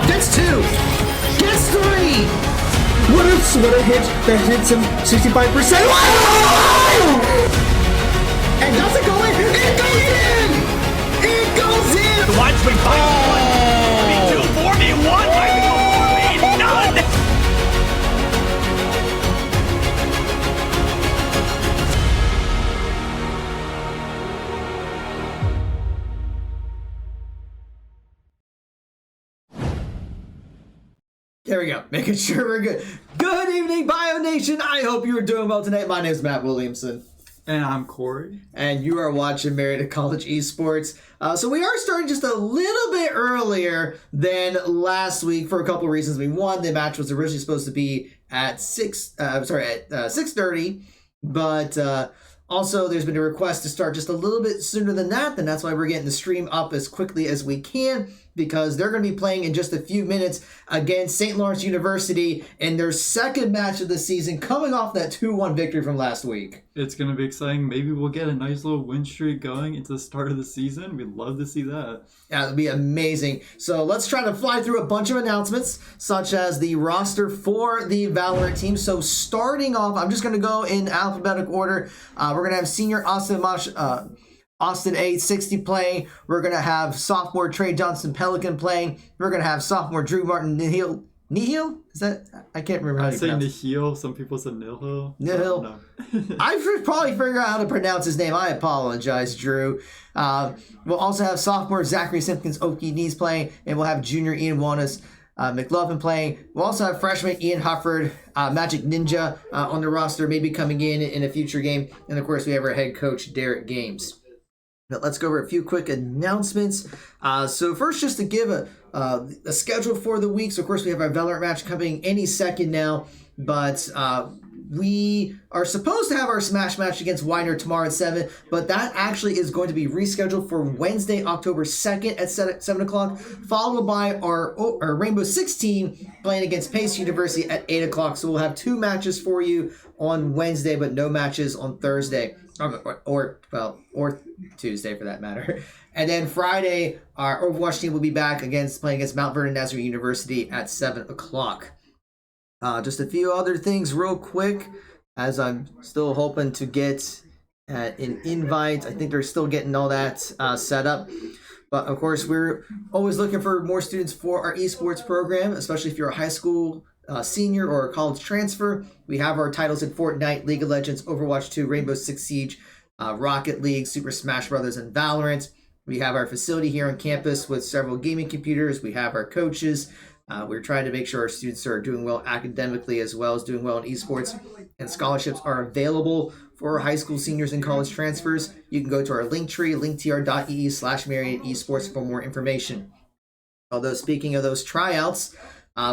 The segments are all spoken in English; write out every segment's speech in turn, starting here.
Gets 2. Gets 3. What a hit that hits him 65%. Wow! And does it go in? It goes in! It goes in! The line swing 5-1. 2 4 me 1. 5 4 me none. There we go. Making sure we're good. Good evening, Bio Nation. I hope you are doing well tonight. My name is Matt Williamson. And I'm Corey. And you are watching Marietta College Esports. So we are starting just a little bit earlier than last week for a couple reasons. One, the match was originally supposed to be at 6:30, but also there's been a request to start just a little bit sooner than that, and that's why we're getting the stream up as quickly as we can, because they're going to be playing in just a few minutes against St. Lawrence University in their second match of the season, coming off that 2-1 victory from last week. It's going to be exciting. Maybe we'll get a nice little win streak going into the start of the season. We'd love to see that. Yeah, it'll be amazing. So let's try to fly through a bunch of announcements, such as the roster for the Valorant team. So starting off, I'm just going to go in alphabetical order. We're going to have senior Austin A. 60 playing. We're going to have sophomore Trey Johnson Pelican playing. We're going to have sophomore Drew Martin Nihil? Is that? I can't remember how I you say pronounce it. Nihil. Some people said Nihil. Nihil. No. I should probably figure out how to pronounce his name. I apologize, Drew. We'll also have sophomore Zachary Simpkins Okie Knees playing, and we'll have junior Ian Wallace McLovin playing. We'll also have freshman Ian Hufford, Magic Ninja on the roster, maybe coming in a future game. And of course, we have our head coach, Derek Games. Now, let's go over a few quick announcements. So first, just to give a schedule for the week. So of course, we have our Valorant match coming any second now, but we are supposed to have our Smash match against Widener tomorrow at 7, but that actually is going to be rescheduled for Wednesday, October 2nd at 7 o'clock, followed by our Rainbow Six team playing against Pace University at 8 o'clock. So we'll have 2 matches for you on Wednesday, but no matches on Thursday. Or Tuesday for that matter. And then Friday, our Overwatch team will be back playing against Mount Vernon Nazarene University at 7 o'clock. Just a few other things real quick, as I'm still hoping to get an invite. I think they're still getting all that set up. But of course, we're always looking for more students for our esports program, especially if you're a high school senior or a college transfer. We have our titles in Fortnite, League of Legends, Overwatch 2, Rainbow Six Siege, Rocket League, Super Smash Bros., and Valorant. We have our facility here on campus with several gaming computers. We have our coaches. We're trying to make sure our students are doing well academically as well as doing well in esports. And scholarships are available for high school seniors and college transfers. You can go to our Linktree, linktr.ee/Marietta Esports for more information. Although speaking of those tryouts,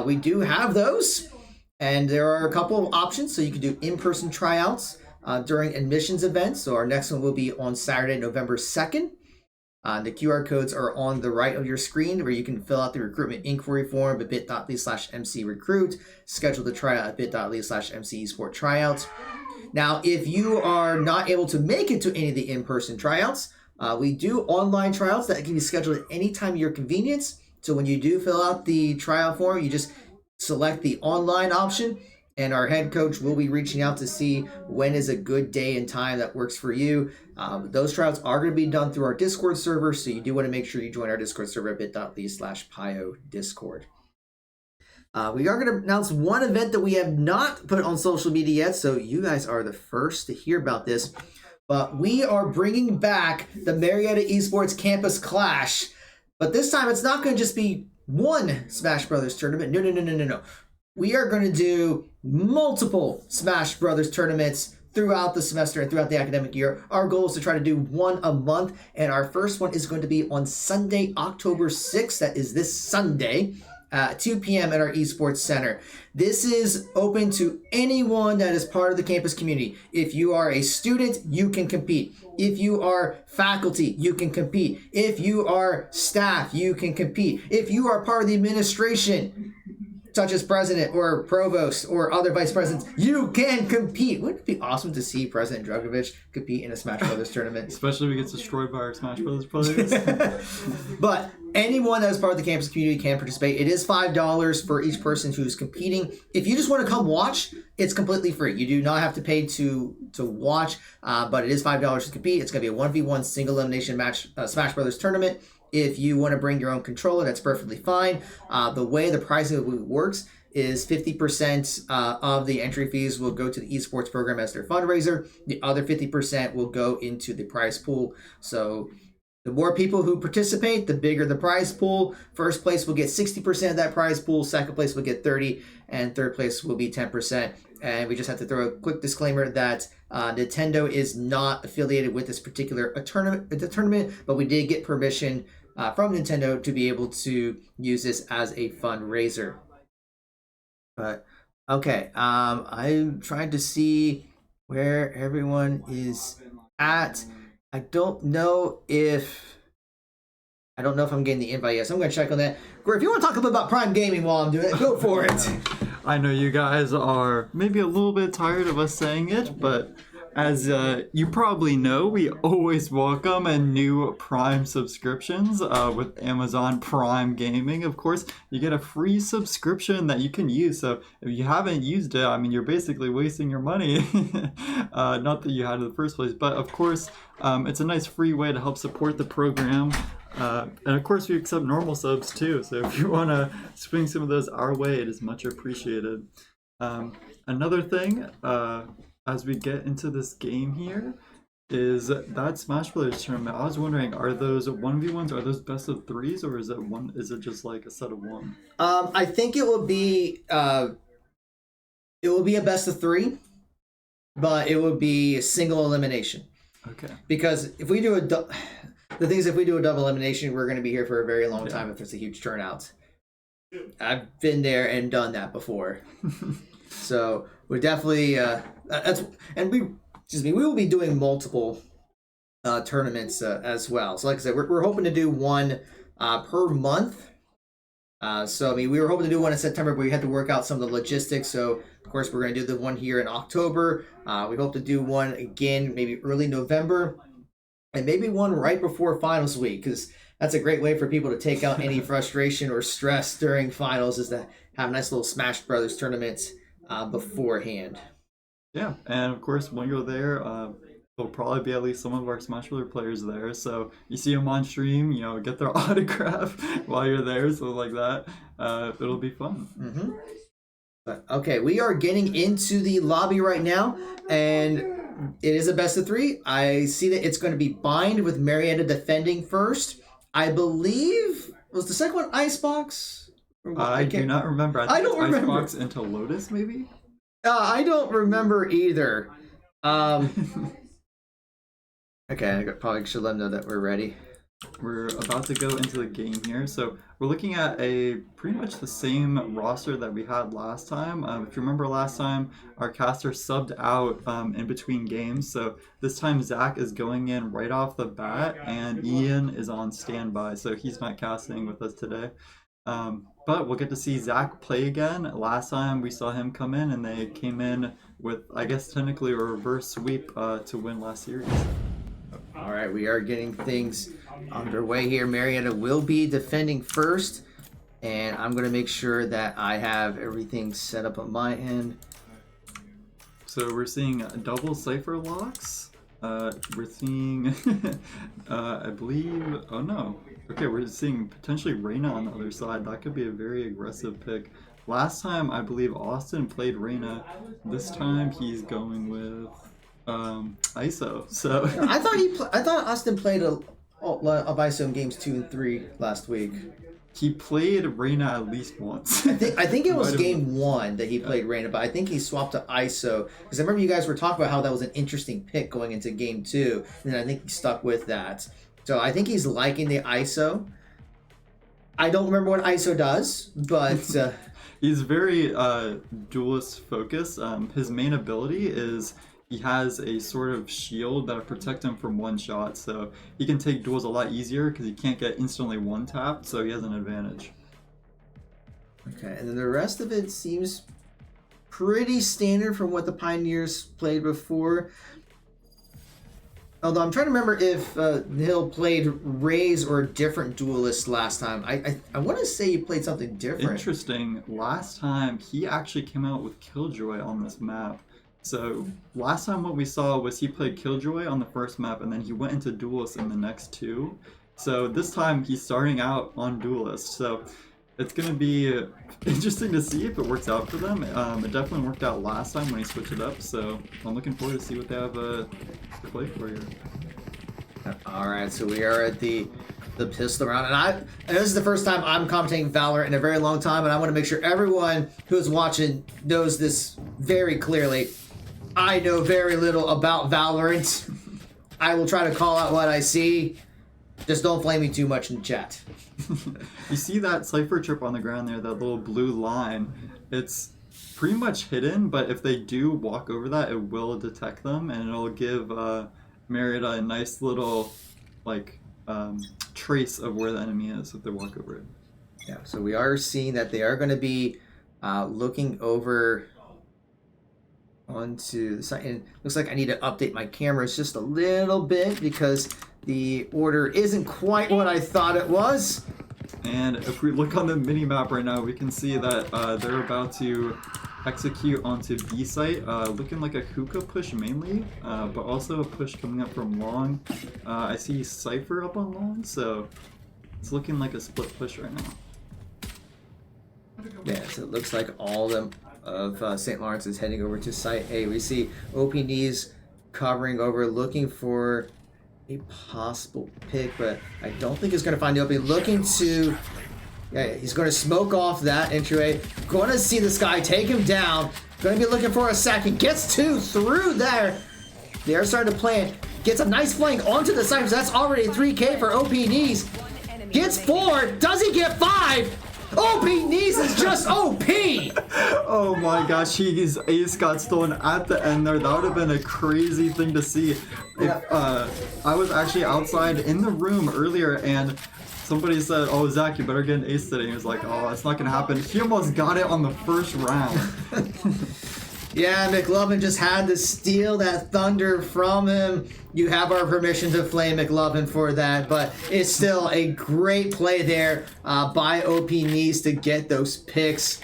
we do have those, and there are a couple of options. So you can do in-person tryouts during admissions events. So our next one will be on Saturday, November 2nd. The QR codes are on the right of your screen, where you can fill out the recruitment inquiry form at bit.ly/mcrecruit, schedule the tryout at bit.ly/mcesporttryouts. Now, if you are not able to make it to any of the in-person tryouts, we do online tryouts that can be scheduled at any time of your convenience. So when you do fill out the tryout form, you just select the online option, and our head coach will be reaching out to see when is a good day and time that works for you. Those tryouts are going to be done through our Discord server, so you do want to make sure you join our Discord server at bit.ly/PioDiscord. We are going to announce one event that we have not put on social media yet, so you guys are the first to hear about this. But we are bringing back the Marietta Esports Campus Clash. But this time, it's not going to just be one Smash Brothers tournament. No. We are going to do multiple Smash Brothers tournaments throughout the semester and throughout the academic year. Our goal is to try to do one a month, and our first one is going to be on Sunday, October 6th. That is this Sunday at 2 p.m. at our Esports Center. This is open to anyone that is part of the campus community. If you are a student, you can compete. If you are faculty, you can compete. If you are staff, you can compete. If you are part of the administration, such as president or provost or other vice presidents, you can compete. Wouldn't it be awesome to see President Dragovich compete in a Smash Brothers tournament? Especially if he gets destroyed by our Smash Brothers players. But anyone that is part of the campus community can participate. It is $5 for each person who's competing. If you just want to come watch, it's completely free. You do not have to pay to watch, but it is $5 to compete. It's going to be a 1v1 single elimination match, Smash Brothers tournament. If you want to bring your own controller, that's perfectly fine. The way the pricing works is 50% of the entry fees will go to the esports program as their fundraiser. The other 50% will go into the prize pool. So the more people who participate, the bigger the prize pool. First place will get 60% of that prize pool. Second place will get 30%. And third place will be 10%. And we just have to throw a quick disclaimer that Nintendo is not affiliated with this particular tournament, but we did get permission from Nintendo to be able to use this as a fundraiser. But okay, I'm trying to see where everyone is at. I don't know if I'm getting the invite yet, so I'm going to check on that. Gore, if you want to talk a little about Prime Gaming while I'm doing it, go for it. I know you guys are maybe a little bit tired of us saying it, but as you probably know, we always welcome a new Prime subscriptions with Amazon Prime Gaming. Of course, you get a free subscription that you can use. So if you haven't used it, I mean, you're basically wasting your money. Not that you had in the first place, but of course, it's a nice free way to help support the program. And of course, we accept normal subs too. So if you want to swing some of those our way, it is much appreciated. Another thing, as we get into this game here, is that Smash Brothers tournament. I was wondering, are those 1v1s, are those best of 3s, or is it just like a set of 1? I think it will be a best of 3, but it will be a single elimination. Okay. Because if we do the thing is, if we do a double elimination, we're going to be here for a very long time if there's a huge turnout. I've been there and done that before. So we're definitely we will be doing multiple tournaments as well. So like I said, we're hoping to do one per month. So I mean, we were hoping to do one in September, but we had to work out some of the logistics. So of course, we're going to do the one here in October. We hope to do one again maybe early November, and maybe one right before finals week, because that's a great way for people to take out any frustration or stress during finals, is to have a nice little Smash Brothers tournament beforehand. Yeah, and of course, when you're there, there'll probably be at least some of our Smash Brothers players there. So you see them on stream, get their autograph while you're there, so like that. It'll be fun. Mm-hmm. Okay, we are getting into the lobby right now, and it is a best of 3. I see that it's going to be Bind with Marietta defending first. I believe, was the second one Icebox? I do not remember. I don't remember. Icebox into Lotus, maybe? I don't remember either. Okay, I probably should let them know that we're ready. We're about to go into the game here. So we're looking at pretty much the same roster that we had last time. If you remember last time, our caster subbed out in between games. So this time Zach is going in right off the bat, and Ian is on standby. So he's not casting with us today. But we'll get to see Zach play again. Last time we saw him come in, and they came in with, I guess, technically a reverse sweep to win last series. All right, we are getting things underway here. Marietta will be defending first, and I'm going to make sure that I have everything set up on my end. So we're seeing double cipher locks. We're seeing, I believe, oh no. Okay, we're seeing potentially Reyna on the other side. That could be a very aggressive pick. Last time, I believe Austin played Reyna. This time, he's going with ISO. So I thought Austin played a lot of ISO in games 2 and 3 last week. He played Reyna at least once. I think it was game 1 that he played Reyna, but I think he swapped to ISO, because I remember you guys were talking about how that was an interesting pick going into game 2, and then I think he stuck with that. So I think he's liking the ISO. I don't remember what ISO does, but he's very duelist focused. His main ability is he has a sort of shield that'll protect him from one shot, so he can take duels a lot easier because he can't get instantly one tapped, so he has an advantage. Okay, and then the rest of it seems pretty standard from what the Pioneers played before. Although I'm trying to remember if Hill played Rays or a different duelist last time. I want to say he played something different. Interesting. Last time he actually came out with Killjoy on this map. So last time what we saw was he played Killjoy on the first map and then he went into Duelist in the next two. So this time he's starting out on Duelist. So it's going to be interesting to see if it works out for them. It definitely worked out last time when he switched it up. So I'm looking forward to see what they have to play for here. All right, so we are at the pistol round, and this is the first time I'm commentating Valorant in a very long time, and I want to make sure everyone who's watching knows this very clearly. I know very little about Valorant. I will try to call out what I see. Just don't flame me too much in chat. You see that Cypher trip on the ground there, that little blue line? It's pretty much hidden, but if they do walk over that, it will detect them, and it'll give Marietta a nice little, like, trace of where the enemy is if they walk over it. Yeah, so we are seeing that they are going to be looking over onto the side. And it looks like I need to update my cameras just a little bit because the order isn't quite what I thought it was. And if we look on the mini-map right now, we can see that they're about to execute onto B site, looking like a hookah push mainly, but also a push coming up from long. I see Cypher up on long, so it's looking like a split push right now. Yeah, so it looks like all of St. Lawrence is heading over to site A. We see OPNs covering over, looking for a possible pick, but I don't think he's going to find the opening. Looking to, yeah, he's going to smoke off that entryway. Going to see this guy take him down. Going to be looking for a second. Gets two through there. They are starting to plant. Gets a nice flank onto the side. So that's already 3K for OPNs. Gets 4. Does he get 5? OPNs is just OP. Oh my gosh, his ace got stolen at the end there. That would have been a crazy thing to see. If I was actually outside in the room earlier and somebody said, "Oh, Zach, you better get an ace today." He was like, "Oh, it's not gonna happen." He almost got it on the first round. Yeah, McLovin just had to steal that thunder from him. You have our permission to flame McLovin for that, but it's still a great play there by OPNs to get those picks.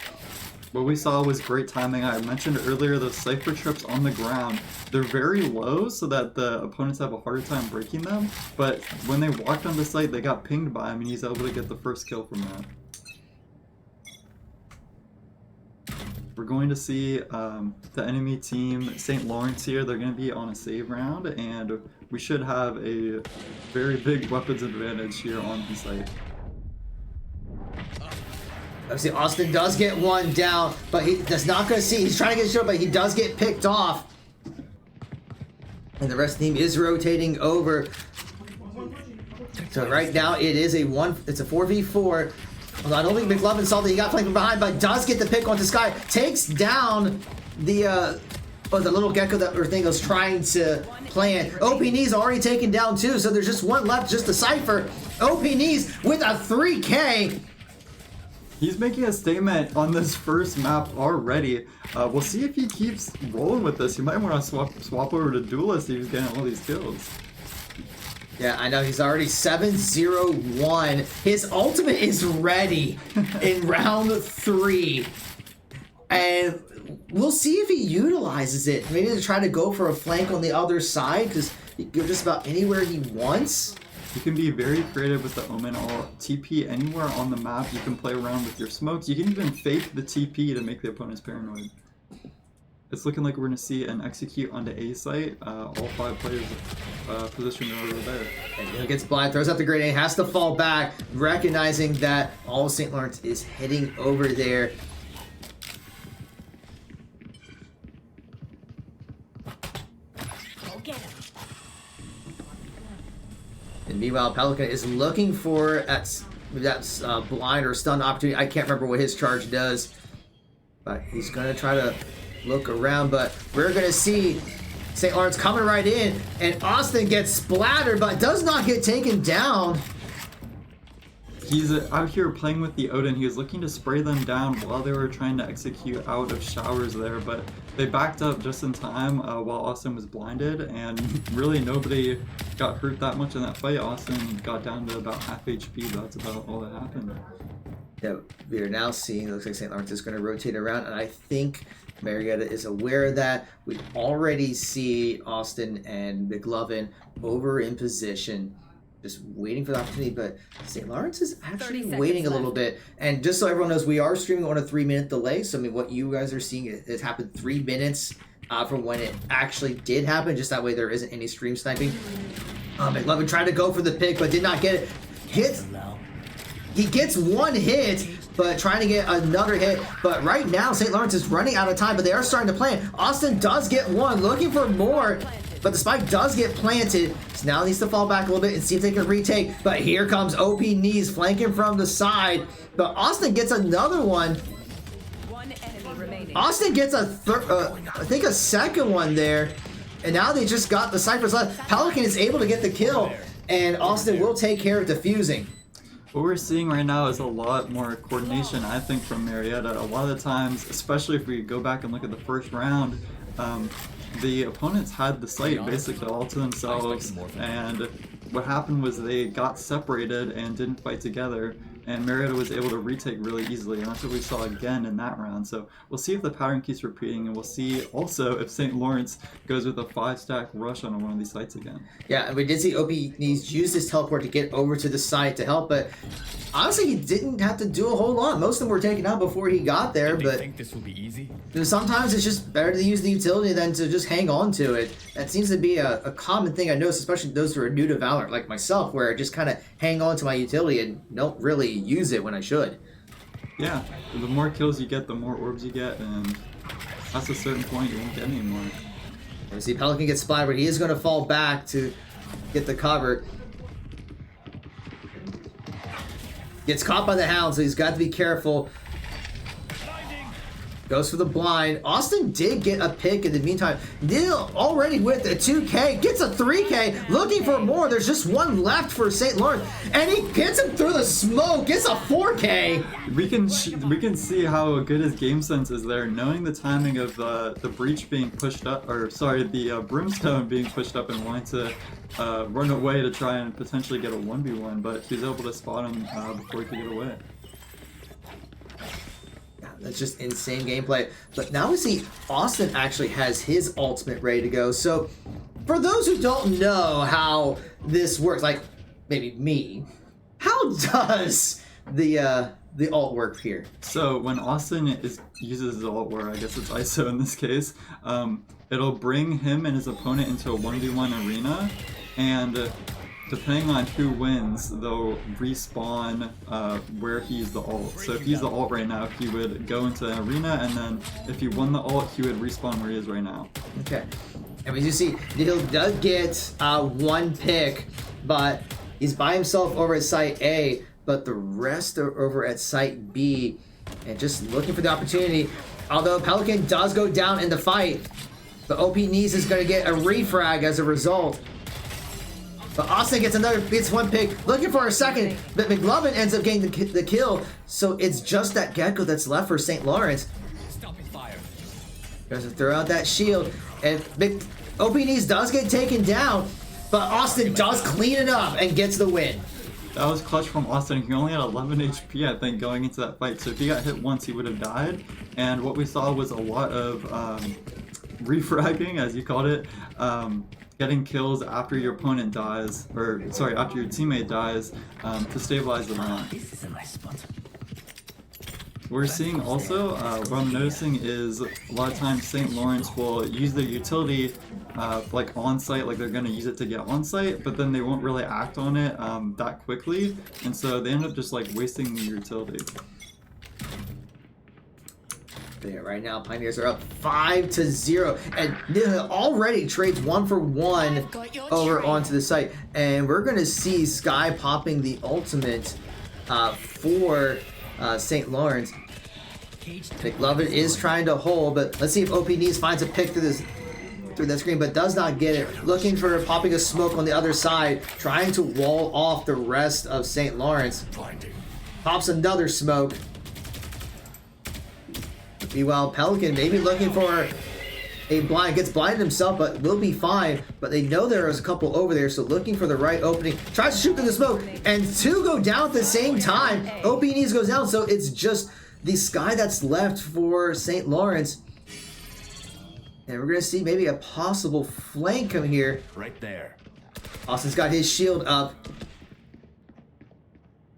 What we saw was great timing. I mentioned earlier those Cypher trips on the ground. They're very low so that the opponents have a harder time breaking them, but when they walked on the site, they got pinged by him and he's able to get the first kill from that. We're going to see the enemy team, St. Lawrence here. They're going to be on a save round, and we should have a very big weapons advantage here on the site. Obviously, Austin does get one down, but he does not going to see. He's trying to get shot, but he does get picked off. And the rest of the team is rotating over. So right now it is it's a 4v4. Although I don't think McLovin saw that he got flanked from behind, but does get the pick onto Sky. Takes down the little gecko that thing was trying to plant. OPN's already taken down too, so there's just one left, just a Cypher. OPN's with a 3K. He's making a statement on this first map already. We'll see if he keeps rolling with this. He might want to swap over to Duelist if he's getting all these kills. Yeah, I know. He's already 7-0-1. His ultimate is ready in round 3. And we'll see if he utilizes it. Maybe to try to go for a flank on the other side, because he can go just about anywhere he wants. You can be very creative with the Omen or TP anywhere on the map. You can play around with your smokes. You can even fake the TP to make the opponents paranoid. It's looking like we're going to see an execute onto A site. All 5 players positioned over there. And he gets blind, throws out the grenade, has to fall back, recognizing that all of St. Lawrence is heading over there. And meanwhile, Pelican is looking for that blind or stun opportunity. I can't remember what his charge does, but he's going to try to look around. But we're going to see St. Lawrence coming right in, and Austin gets splattered, but does not get taken down. He's out here playing with the Odin. He was looking to spray them down while they were trying to execute out of showers there, but they backed up just in time while Austin was blinded, and really nobody got hurt that much in that fight. Austin got down to about half HP. That's about all that happened. Yeah, we are now seeing, it looks like St. Lawrence is going to rotate around, and I think Marietta is aware of that. We already see Austin and McLovin over in position, just waiting for the opportunity, but St. Lawrence is actually waiting a little bit. And just so everyone knows, we are streaming on a 3-minute delay, so I mean, what you guys are seeing has happened 3 minutes from when it actually did happen, just that way there isn't any stream sniping. McLovin tried to go for the pick, but did not get it. He gets 1 hit, but trying to get another hit. But right now, St. Lawrence is running out of time, but they are starting to plant. Austin does get 1, looking for more, but the spike does get planted. So now needs to fall back a little bit and see if they can retake. But here comes OP Knees flanking from the side. But Austin gets another one. One enemy remaining. Austin gets I think a second one there. And now they just got the Cyphers left. Pelican is able to get the kill, and Austin will take care of defusing. What we're seeing right now is a lot more coordination, I think, from Marietta. A lot of the times, especially if we go back and look at the first round, the opponents had the site basically all to themselves, and what happened was they got separated and didn't fight together, and Marietta was able to retake really easily, and that's what we saw again in that round. So we'll see if the pattern keeps repeating, and we'll see also if St. Lawrence goes with a 5-stack rush on one of these sites again. Yeah, and we did see OP Knees use this teleport to get over to the site to help, but honestly, he didn't have to do a whole lot. Most of them were taken out before he got there, but think this will be easy? sometimes it's just better to use the utility than to just hang on to it. That seems to be a common thing I notice, especially those who are new to Valorant, like myself, where I just kind of hang on to my utility and don't really use it when I should. Yeah, the more kills you get, the more orbs you get, and past a certain point, you won't get any more. And we see Pelican get splattered, but he is going to fall back to get the cover. Gets caught by the Hound, so he's got to be careful. Goes for the blind. Austin did get a pick in the meantime. Neil already with a 2K, gets a 3K, looking for more. There's just one left for St. Lawrence, and he gets him through the smoke, gets a 4K. We can see how good his game sense is there, knowing the timing of the breach being pushed up, or sorry, the brimstone being pushed up and wanting to run away to try and potentially get a 1v1, but he's able to spot him before he could get away. That's just insane gameplay. But now we see Austin actually has his ultimate ready to go. So for those who don't know how this works, like maybe me, how does the ult work here? So when Austin uses his ult, or I guess it's ISO in this case, it'll bring him and his opponent into a 1v1 arena, and depending on who wins, they'll respawn where he used the ult. So if he's the ult right now, he would go into the arena, and then if he won the ult, he would respawn where he is right now. Okay. And as you see, Neil does get 1 pick, but he's by himself over at Site A, but the rest are over at Site B, and just looking for the opportunity. Although Pelican does go down in the fight, but OP Knees is going to get a refrag as a result. But Austin gets 1 pick, looking for a second, but McLovin ends up getting the kill, so it's just that Gecko that's left for St. Lawrence. Stopping fire. Goes to throw out that shield, and OP Knees does get taken down, but Austin does clean it up and gets the win. That was clutch from Austin. He only had 11 HP, I think, going into that fight, so if he got hit once, he would have died, and what we saw was a lot of refragging, as you called it, getting kills after your opponent dies, or sorry, after your teammate dies, to stabilize the round. This is a nice spot. We're seeing also, what I'm noticing is a lot of times St. Lawrence will use their utility like on site, like they're going to use it to get on site, but then they won't really act on it that quickly, and so they end up just like wasting the utility. There, right now, Pioneers are up 5-0, and Neil already trades 1 for 1 over onto the site, and we're going to see Sky popping the ultimate for St. Lawrence. McLovin is trying to hold, but let's see if OP Knees finds a pick through that screen, but does not get it. Looking for popping a smoke on the other side, trying to wall off the rest of St. Lawrence. Pops another smoke. Meanwhile, Pelican maybe looking for a blind. Gets blinded himself, but will be fine. But they know there is a couple over there, so looking for the right opening. Tries to shoot through the smoke, and two go down at the same time. OP Knees goes down, so it's just the sky that's left for St. Lawrence. And we're going to see maybe a possible flank come here. Right there. Austin's got his shield up.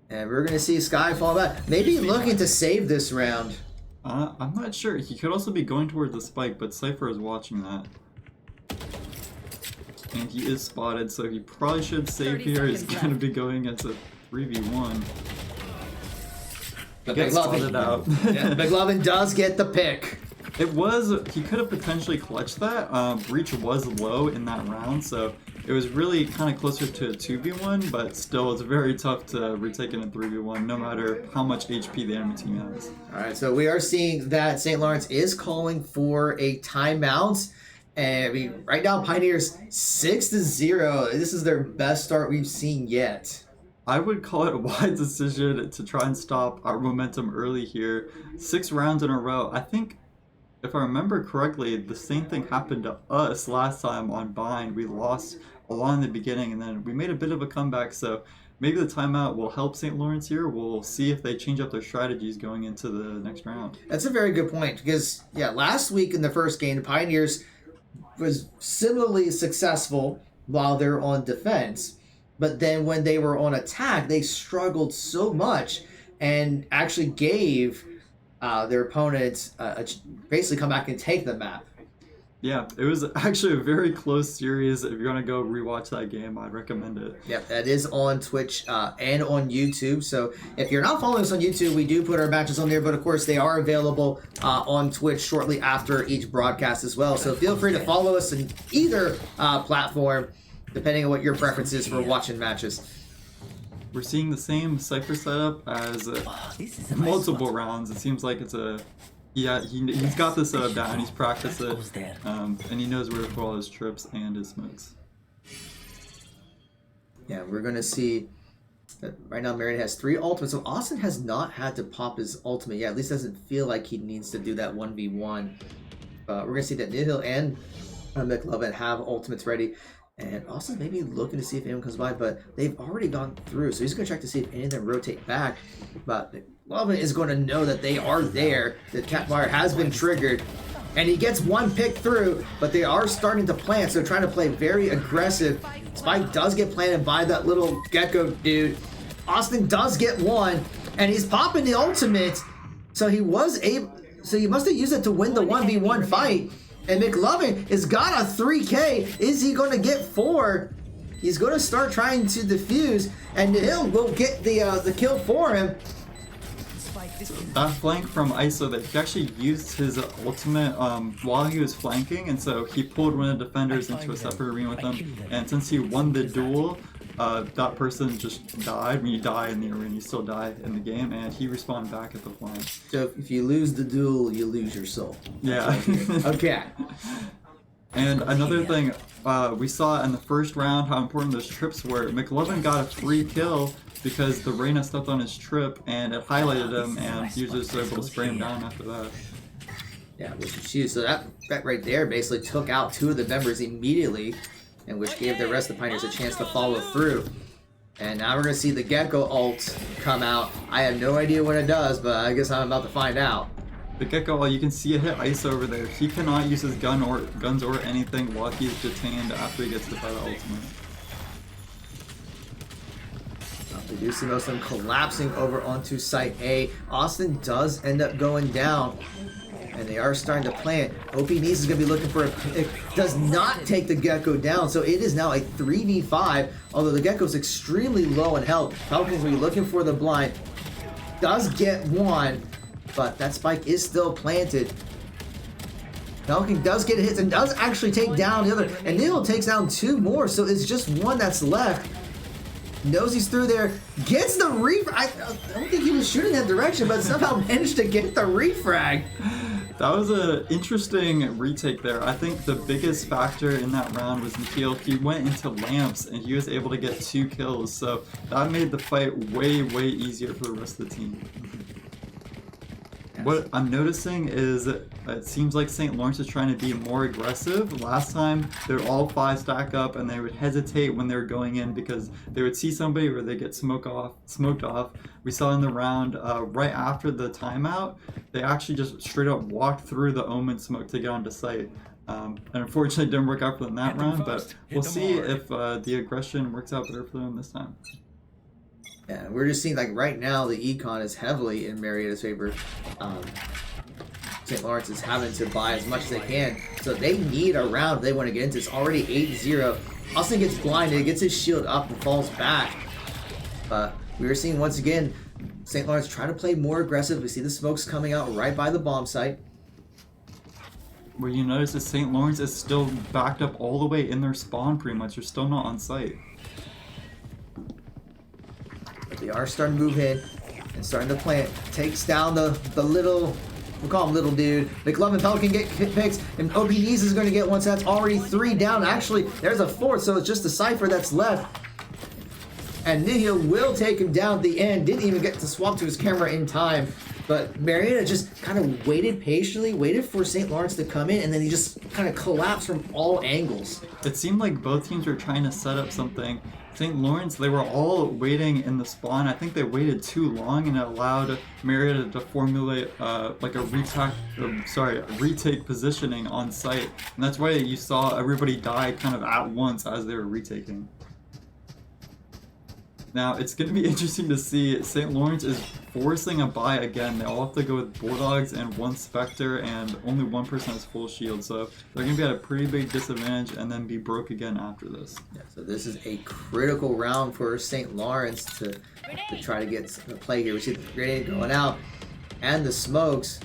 And we're going to see Sky fall back. Maybe looking to save this round. I'm not sure. He could also be going towards the spike, but Cypher is watching that. And he is spotted, so he probably should save here. He's going to be going into a 3v1. But Gets spotted out. Yeah, McLovin does get the pick. It was, he could have potentially clutched that. Breach was low in that round, so it was really kind of closer to a 2v1, but still it's very tough to retake in a 3v1 no matter how much HP the enemy team has. Alright, so we are seeing that St. Lawrence is calling for a timeout. And right now Pioneers 6-0. This is their best start we've seen yet. I would call it a wise decision to try and stop our momentum early here. 6 rounds in a row. I think, if I remember correctly, the same thing happened to us last time on Bind. We lost a lot in the beginning, and then we made a bit of a comeback, so maybe the timeout will help St. Lawrence here. We'll see if they change up their strategies going into the next round. That's a very good point, because, yeah, last week in the first game, the Pioneers was similarly successful while they're on defense, but then when they were on attack, they struggled so much and actually gave their opponents basically come back and take the map. Yeah, it was actually a very close series. If you're going to go rewatch that game, I'd recommend it. Yep, that is on Twitch and on YouTube. So if you're not following us on YouTube, we do put our matches on there, but of course they are available on Twitch shortly after each broadcast as well. So feel free to follow us in either platform, depending on what your preference is for watching matches. We're seeing the same Cypher setup as multiple rounds. It seems like it's a... Yeah, he's got this down, he's practiced it, and he knows where to put all his trips and his smokes. Yeah, we're going to see that right now Marietta has 3 ultimates, so Austin has not had to pop his ultimate yet. At least doesn't feel like he needs to do that 1v1. But we're going to see that Nihil and McLovin have ultimates ready. And Austin's maybe looking to see if anyone comes by, but they've already gone through. So he's going to check to see if any of them rotate back. But McLovin is going to know that they are there. The Catfire has been triggered. And he gets one pick through, but they are starting to plant. So they're trying to play very aggressive. Spike does get planted by that little gecko dude. Austin does get one, and he's popping the ultimate. So he was able. So he must have used it to win the 1v1 fight. And McLovin has got a 3K. Is he going to get 4? He's going to start trying to defuse, and Nihil will get the kill for him. That flank from ISO, that he actually used his ultimate while he was flanking, and so he pulled one of the defenders into a separate arena with him. And since he won the duel, that person just died. When you die in the arena, you still die in the game, and he respawned back at the flank. So if you lose the duel, you lose your soul. Yeah. Okay. And another thing, we saw in the first round how important those trips were. McLovin got a free kill because the Reyna stepped on his trip and it highlighted him, and he was just able to spray him down after that. Yeah, which is huge. So that right there basically took out 2 of the members immediately, and which gave the rest of the Pioneers a chance to follow through. And now we're going to see the Gecko ult come out. I have no idea what it does, but I guess I'm about to find out. The Gecko, you can see it hit ISO over there. He cannot use his guns or anything while he's detained after he gets hit by the ultimate. We do see most of them collapsing over onto Site A. Austin does end up going down, and they are starting to plant. OP Knees is going to be looking for a pick. Does not take the Gecko down, so it is now a 3v5, although the Gecko is extremely low in health. Falcon's going to be looking for the blind. Does get one, but that spike is still planted. Falcon does get hits and does actually take down the other, and Neil takes down 2 more, so it's just 1 that's left. knows he's through there, gets the refrag. I don't think he was shooting that direction, but somehow managed to get the refrag. That was an interesting retake there. I think the biggest factor in that round was Nikhil. He went into lamps and he was able to get 2 kills, so that made the fight way, way easier for the rest of the team. What I'm noticing is it seems like St. Lawrence is trying to be more aggressive. Last time, they would all 5 stack up and they would hesitate when they were going in because they would see somebody or they get smoked off. We saw in the round right after the timeout, they actually just straight up walked through the Omen smoke to get onto site. And unfortunately, it didn't work out for them that round, but we'll see if the aggression works out better for them this time. Yeah, we're just seeing like right now the econ is heavily in Marietta's favor. St. Lawrence is having to buy as much as they can, so they need a round if they want to get into. It's already 8-0. Austin gets blinded, gets his shield up and falls back. But we are seeing once again St. Lawrence try to play more aggressive. We see the smokes coming out right by the bomb site. Where you notice is St. Lawrence is still backed up all the way in their spawn pretty much. They're still not on site. But they are starting to move in and starting to plant. Takes down the little, we'll call him little dude. McLovin Pelican get picks, and OP Knees is going to get one, so that's already 3 down. Actually, there's a 4th, so it's just the Cypher that's left. And Nihil will take him down at the end. Didn't even get to swap to his camera in time. But Marietta just kind of waited patiently, waited for St. Lawrence to come in, and then he just kind of collapsed from all angles. It seemed like both teams were trying to set up something. St. Lawrence, they were all waiting in the spawn. I think they waited too long, and it allowed Marietta to formulate like a retake positioning on site. And that's why you saw everybody die kind of at once as they were retaking. Now, it's going to be interesting to see. St. Lawrence is forcing a buy again. They all have to go with Bulldogs and 1 Spectre, and only 1 person has full shield. So they're going to be at a pretty big disadvantage and then be broke again after this. Yeah, so this is a critical round for St. Lawrence to try to get the play here. We see the grenade going out and the smokes.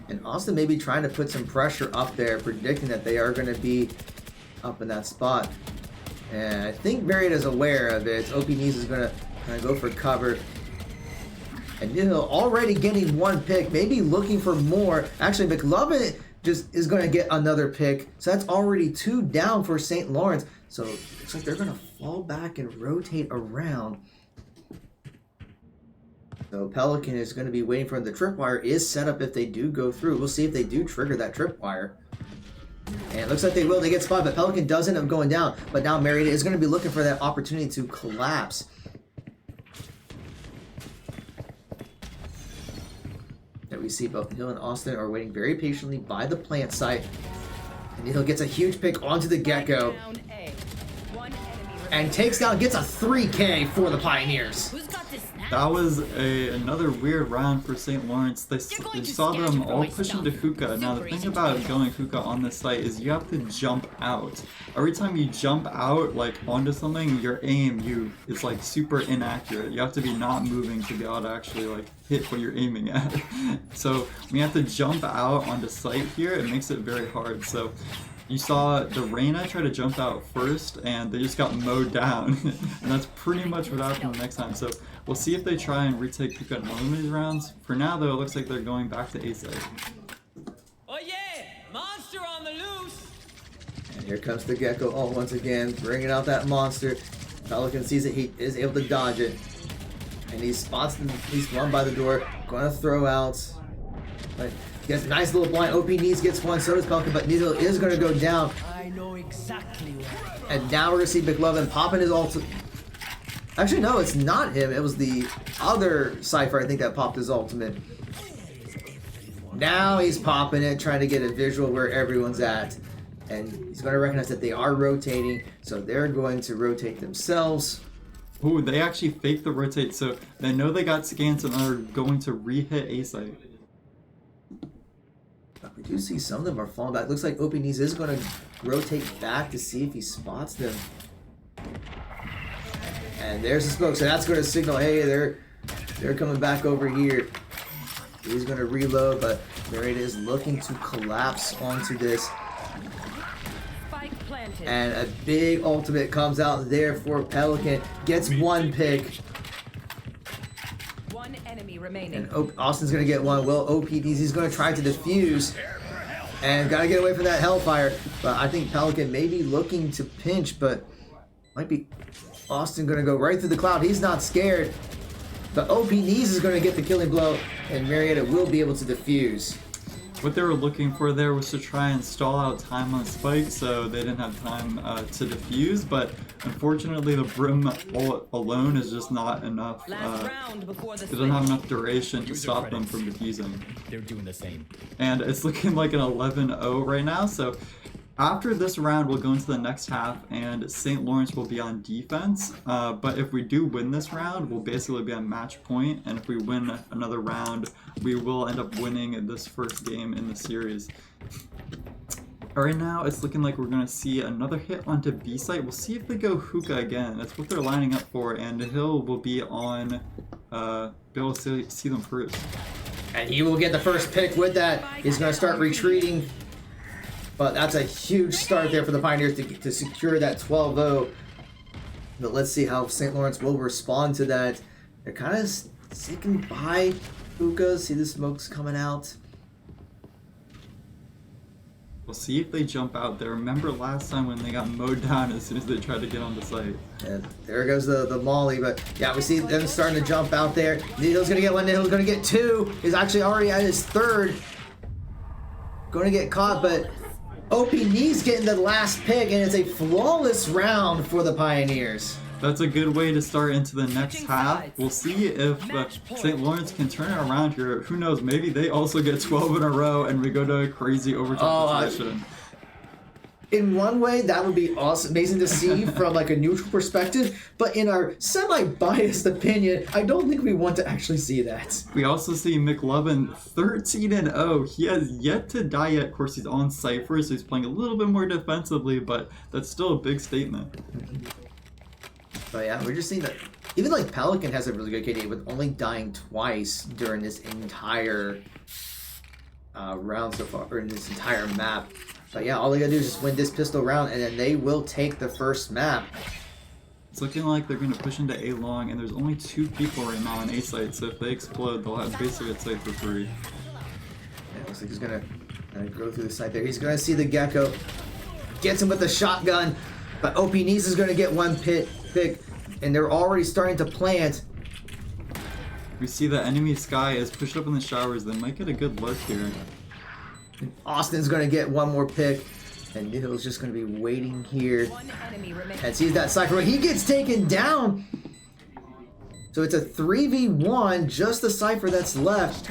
And Austin may be trying to put some pressure up there, predicting that they are going to be up in that spot. And I think Marietta's aware of it. OP Knees is going to kind of go for cover. And Nihil already getting 1 pick, maybe looking for more. Actually, McLovin just is going to get another pick. So that's already 2 down for St. Lawrence. So it looks like they're going to fall back and rotate around. So Pelican is going to be waiting for him. The tripwire is set up if they do go through. We'll see if they do trigger that tripwire. And it looks like they will. They get spotted, but Pelican does end up going down. But now Marietta is going to be looking for that opportunity to collapse. There we see both Hill and Austin are waiting very patiently by the plant site. And Hill gets a huge pick onto the Gecko. And takes down, gets a 3K for the Pioneers. That was another weird round for St. Lawrence. They saw them all push into hookah. Now the thing about going hookah on this site is you have to jump out. Every time you jump out like onto something, your aim is like super inaccurate. You have to be not moving to be able to actually like hit what you're aiming at. So when you have to jump out onto site here, it makes it very hard. So you saw the Reyna try to jump out first, and they just got mowed down. And that's pretty much what happened the next time. So we'll see if they try and retake Hookah in one of these rounds. For now, though, it looks like they're going back to A site. Oh yeah! Monster on the loose! And here comes the Gecko all once again, bringing out that monster. Pelican sees it, he is able to dodge it. And he spots at least one by the door, going to throw out. But gets a nice little blind. OP Knees gets one, so does Pelican, but Needle is going to go down. I know exactly where. And now we're going to see McLovin popping his ult. Actually, no, it's not him. It was the other Cypher, I think, that popped his ultimate. Now he's popping it, trying to get a visual where everyone's at. And he's going to recognize that they are rotating, so they're going to rotate themselves. Ooh, they actually faked the rotate, so they know they got scans and are going to re-hit A site. But we do see some of them are falling back. Looks like OP Knees is going to rotate back to see if he spots them. And there's the smoke, so that's going to signal, hey, they're coming back over here. He's going to reload, but Marietta is looking to collapse onto this. Spike planted. planted. And a big ultimate comes out there for Pelican. Gets one pick. One enemy remaining. And Austin's going to get one. Well, OPDs, he's going to try to defuse. And got to get away from that Hellfire. But I think Pelican may be looking to pinch, but might be Austin going to go right through the cloud. He's not scared. But OPDs is going to get the killing blow, and Marietta will be able to defuse. What they were looking for there was to try and stall out time on Spike, so they didn't have time to defuse, but unfortunately the Brim alone is just not enough. Last round before the It doesn't have enough duration to stop them from defusing. They're doing the same. And it's looking like an 11-0 right now, so after this round we'll go into the next half and St. Lawrence will be on defense, but if we do win this round we'll basically be on match point, and if we win another round we will end up winning this first game in the series. Right now it's looking like we're going to see another hit onto B site. We'll see if they go hookah again. That's what they're lining up for, and Hill will be on be able to see them first. And he will get the first pick with that. He's going to start retreating. But that's a huge start there for the Pioneers to secure that 12-0. But let's see how St. Lawrence will respond to that. They're kind of sneaking by hookah. See the smokes coming out. We'll see if they jump out there. Remember last time when they got mowed down as soon as they tried to get on the site. And there goes the molly. But yeah, we see them starting to jump out there. Needle's going to get one. Needle's going to get two. He's actually already at his third. Going to get caught, but OP Knees getting the last pick, and it's a flawless round for the Pioneers. That's a good way to start into the next half. We'll see if St. Lawrence can turn it around here. Who knows, maybe they also get 12 in a row and we go to a crazy overtime position. In one way, that would be awesome, amazing to see from like a neutral perspective, but in our semi-biased opinion, I don't think we want to actually see that. We also see McLovin 13-0. He has yet to die yet. Of course, he's on Cypher, so he's playing a little bit more defensively, but that's still a big statement. But yeah, we're just seeing that even like Pelican has a really good KD with only dying twice during this entire round so far, or in this entire map. But yeah, all they gotta do is just win this pistol round, and then they will take the first map. It's looking like they're going to push into A long, and there's only 2 people right now on A site, so if they explode, they'll have basically a site for free. Yeah, looks like he's gonna go through the site there. He's gonna see the Gecko, gets him with the shotgun, but OP Knees is gonna get one pick, and they're already starting to plant. We see the enemy Sky is pushed up in the showers. They might get a good look here. Austin's gonna get one more pick, and Nihil's just gonna be waiting here One enemy remaining. and sees that Cypher. He gets taken down. So it's a 3v1, just the Cypher that's left.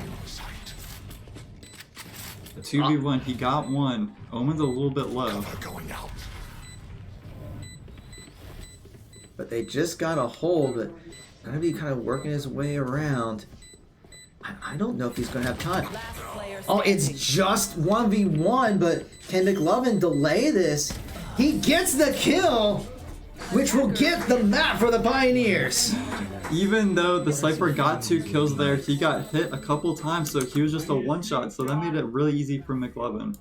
A 2v1, he got one. Omen's a little bit low. But they just got a hold, but gonna be kind of working his way around. I don't know if he's gonna have time. Last player Oh, it's standing. just 1v1, but can McLovin delay this? He gets the kill, which will get the map for the Pioneers. Even though the Cypher got 2 kills there, he got hit a couple times, so he was just a one-shot, so that made it really easy for McLovin.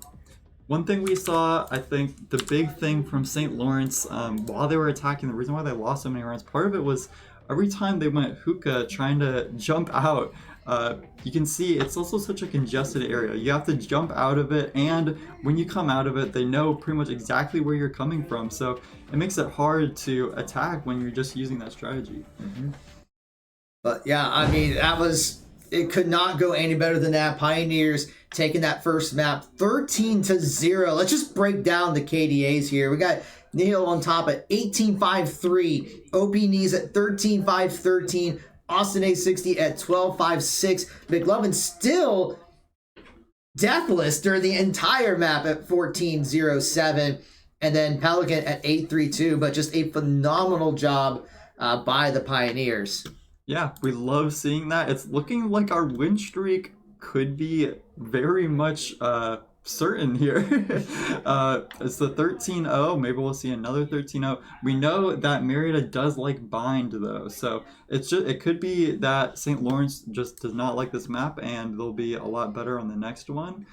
One thing we saw, I think, the big thing from St. Lawrence while they were attacking, the reason why they lost so many rounds, part of it was every time they went hookah trying to jump out, you can see it's also such a congested area. You have to jump out of it, and when you come out of it, they know pretty much exactly where you're coming from, so it makes it hard to attack when you're just using that strategy. But yeah, I mean, it could not go any better than that. Pioneers taking that first map 13-0. Let's just break down the KDAs here. We got Nihil on top at 18-5-3, OP Knees at 13-5-13, Austin A60 at 12-5-6. McLovin still deathless during the entire map at 14-0-7. And then Pelican at 8-3-2, but just a phenomenal job by the Pioneers. Yeah, we love seeing that. It's looking like our win streak could be very much certain here. It's the 13-0. Maybe we'll see another 13-0. We know that Marietta does like bind though, so it could be that St. Lawrence just does not like this map, and they'll be a lot better on the next one.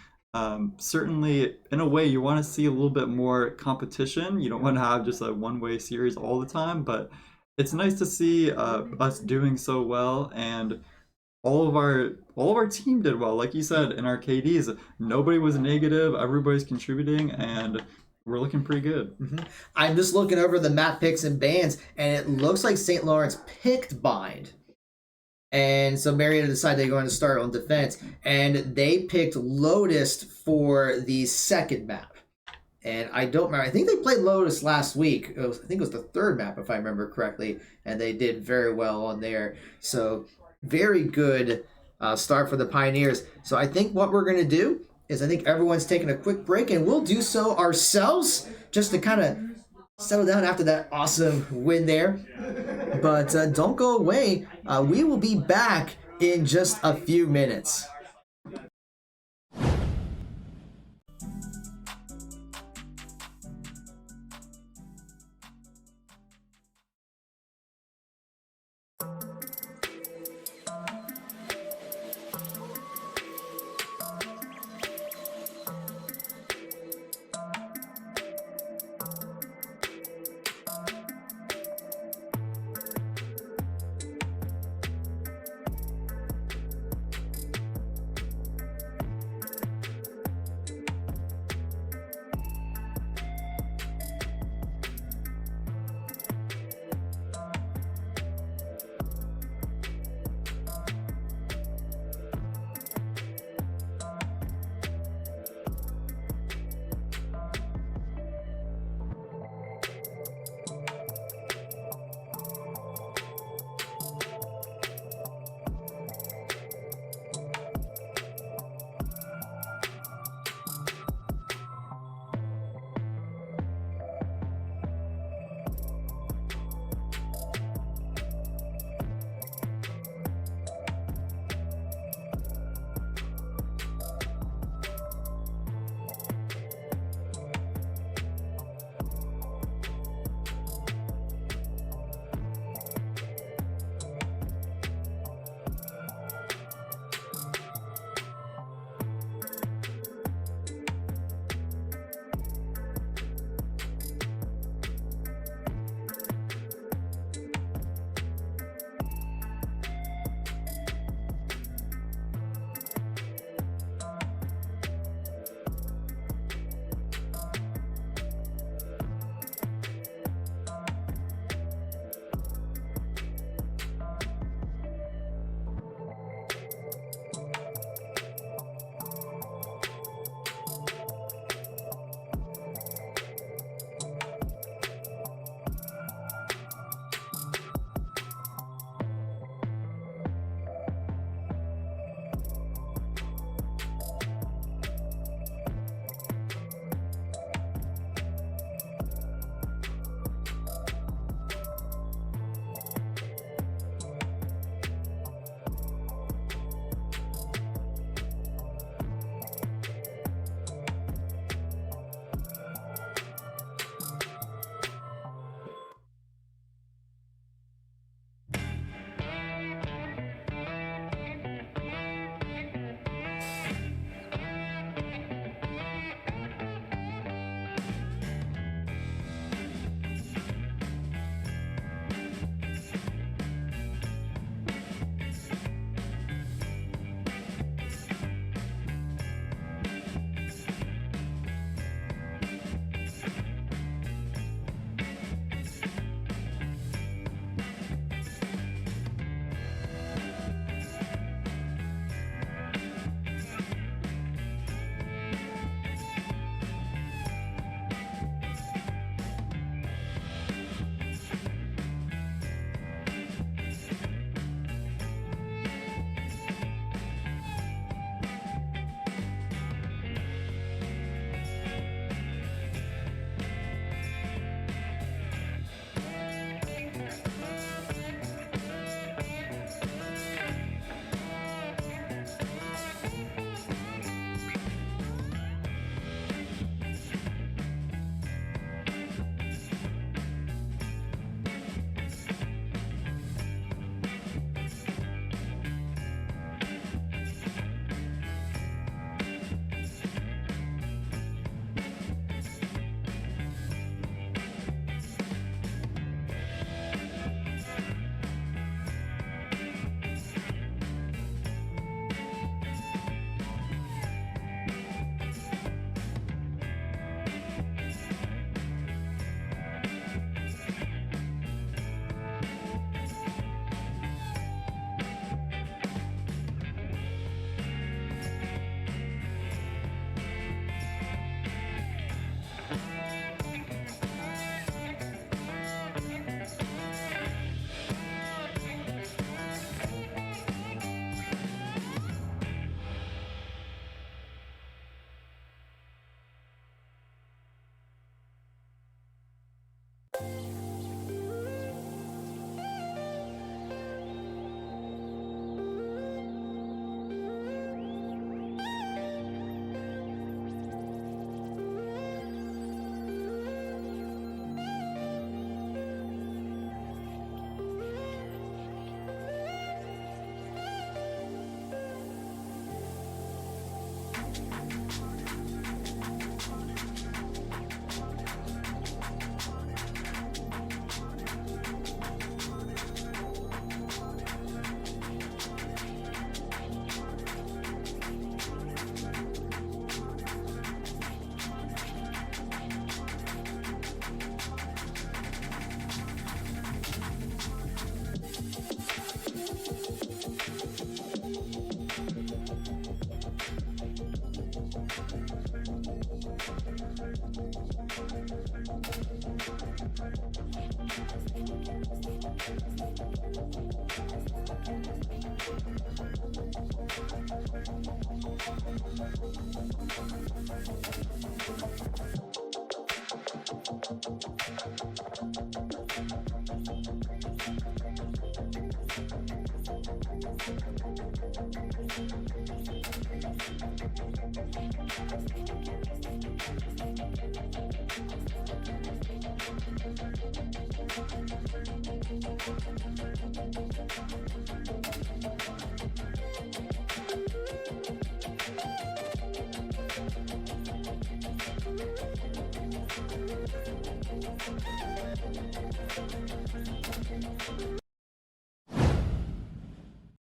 Certainly, in a way, you want to see a little bit more competition. You don't want to have just a one-way series all the time, but it's nice to see us doing so well, and all of our team did well. Like you said, in our KDs, nobody was negative. Everybody's contributing, and we're looking pretty good. I'm just looking over the map picks and bans, and it looks like St. Lawrence picked Bind. And so Marietta decided they're going to start on defense, and they picked Lotus for the second map. And I don't remember. I think they played Lotus last week. I think it was the third map, if I remember correctly, and they did very well on there. So very good start for the Pioneers. So I think what we're going to do is I think everyone's taking a quick break, and we'll do so ourselves just to kind of settle down after that awesome win there. But don't go away. We will be back in just a few minutes.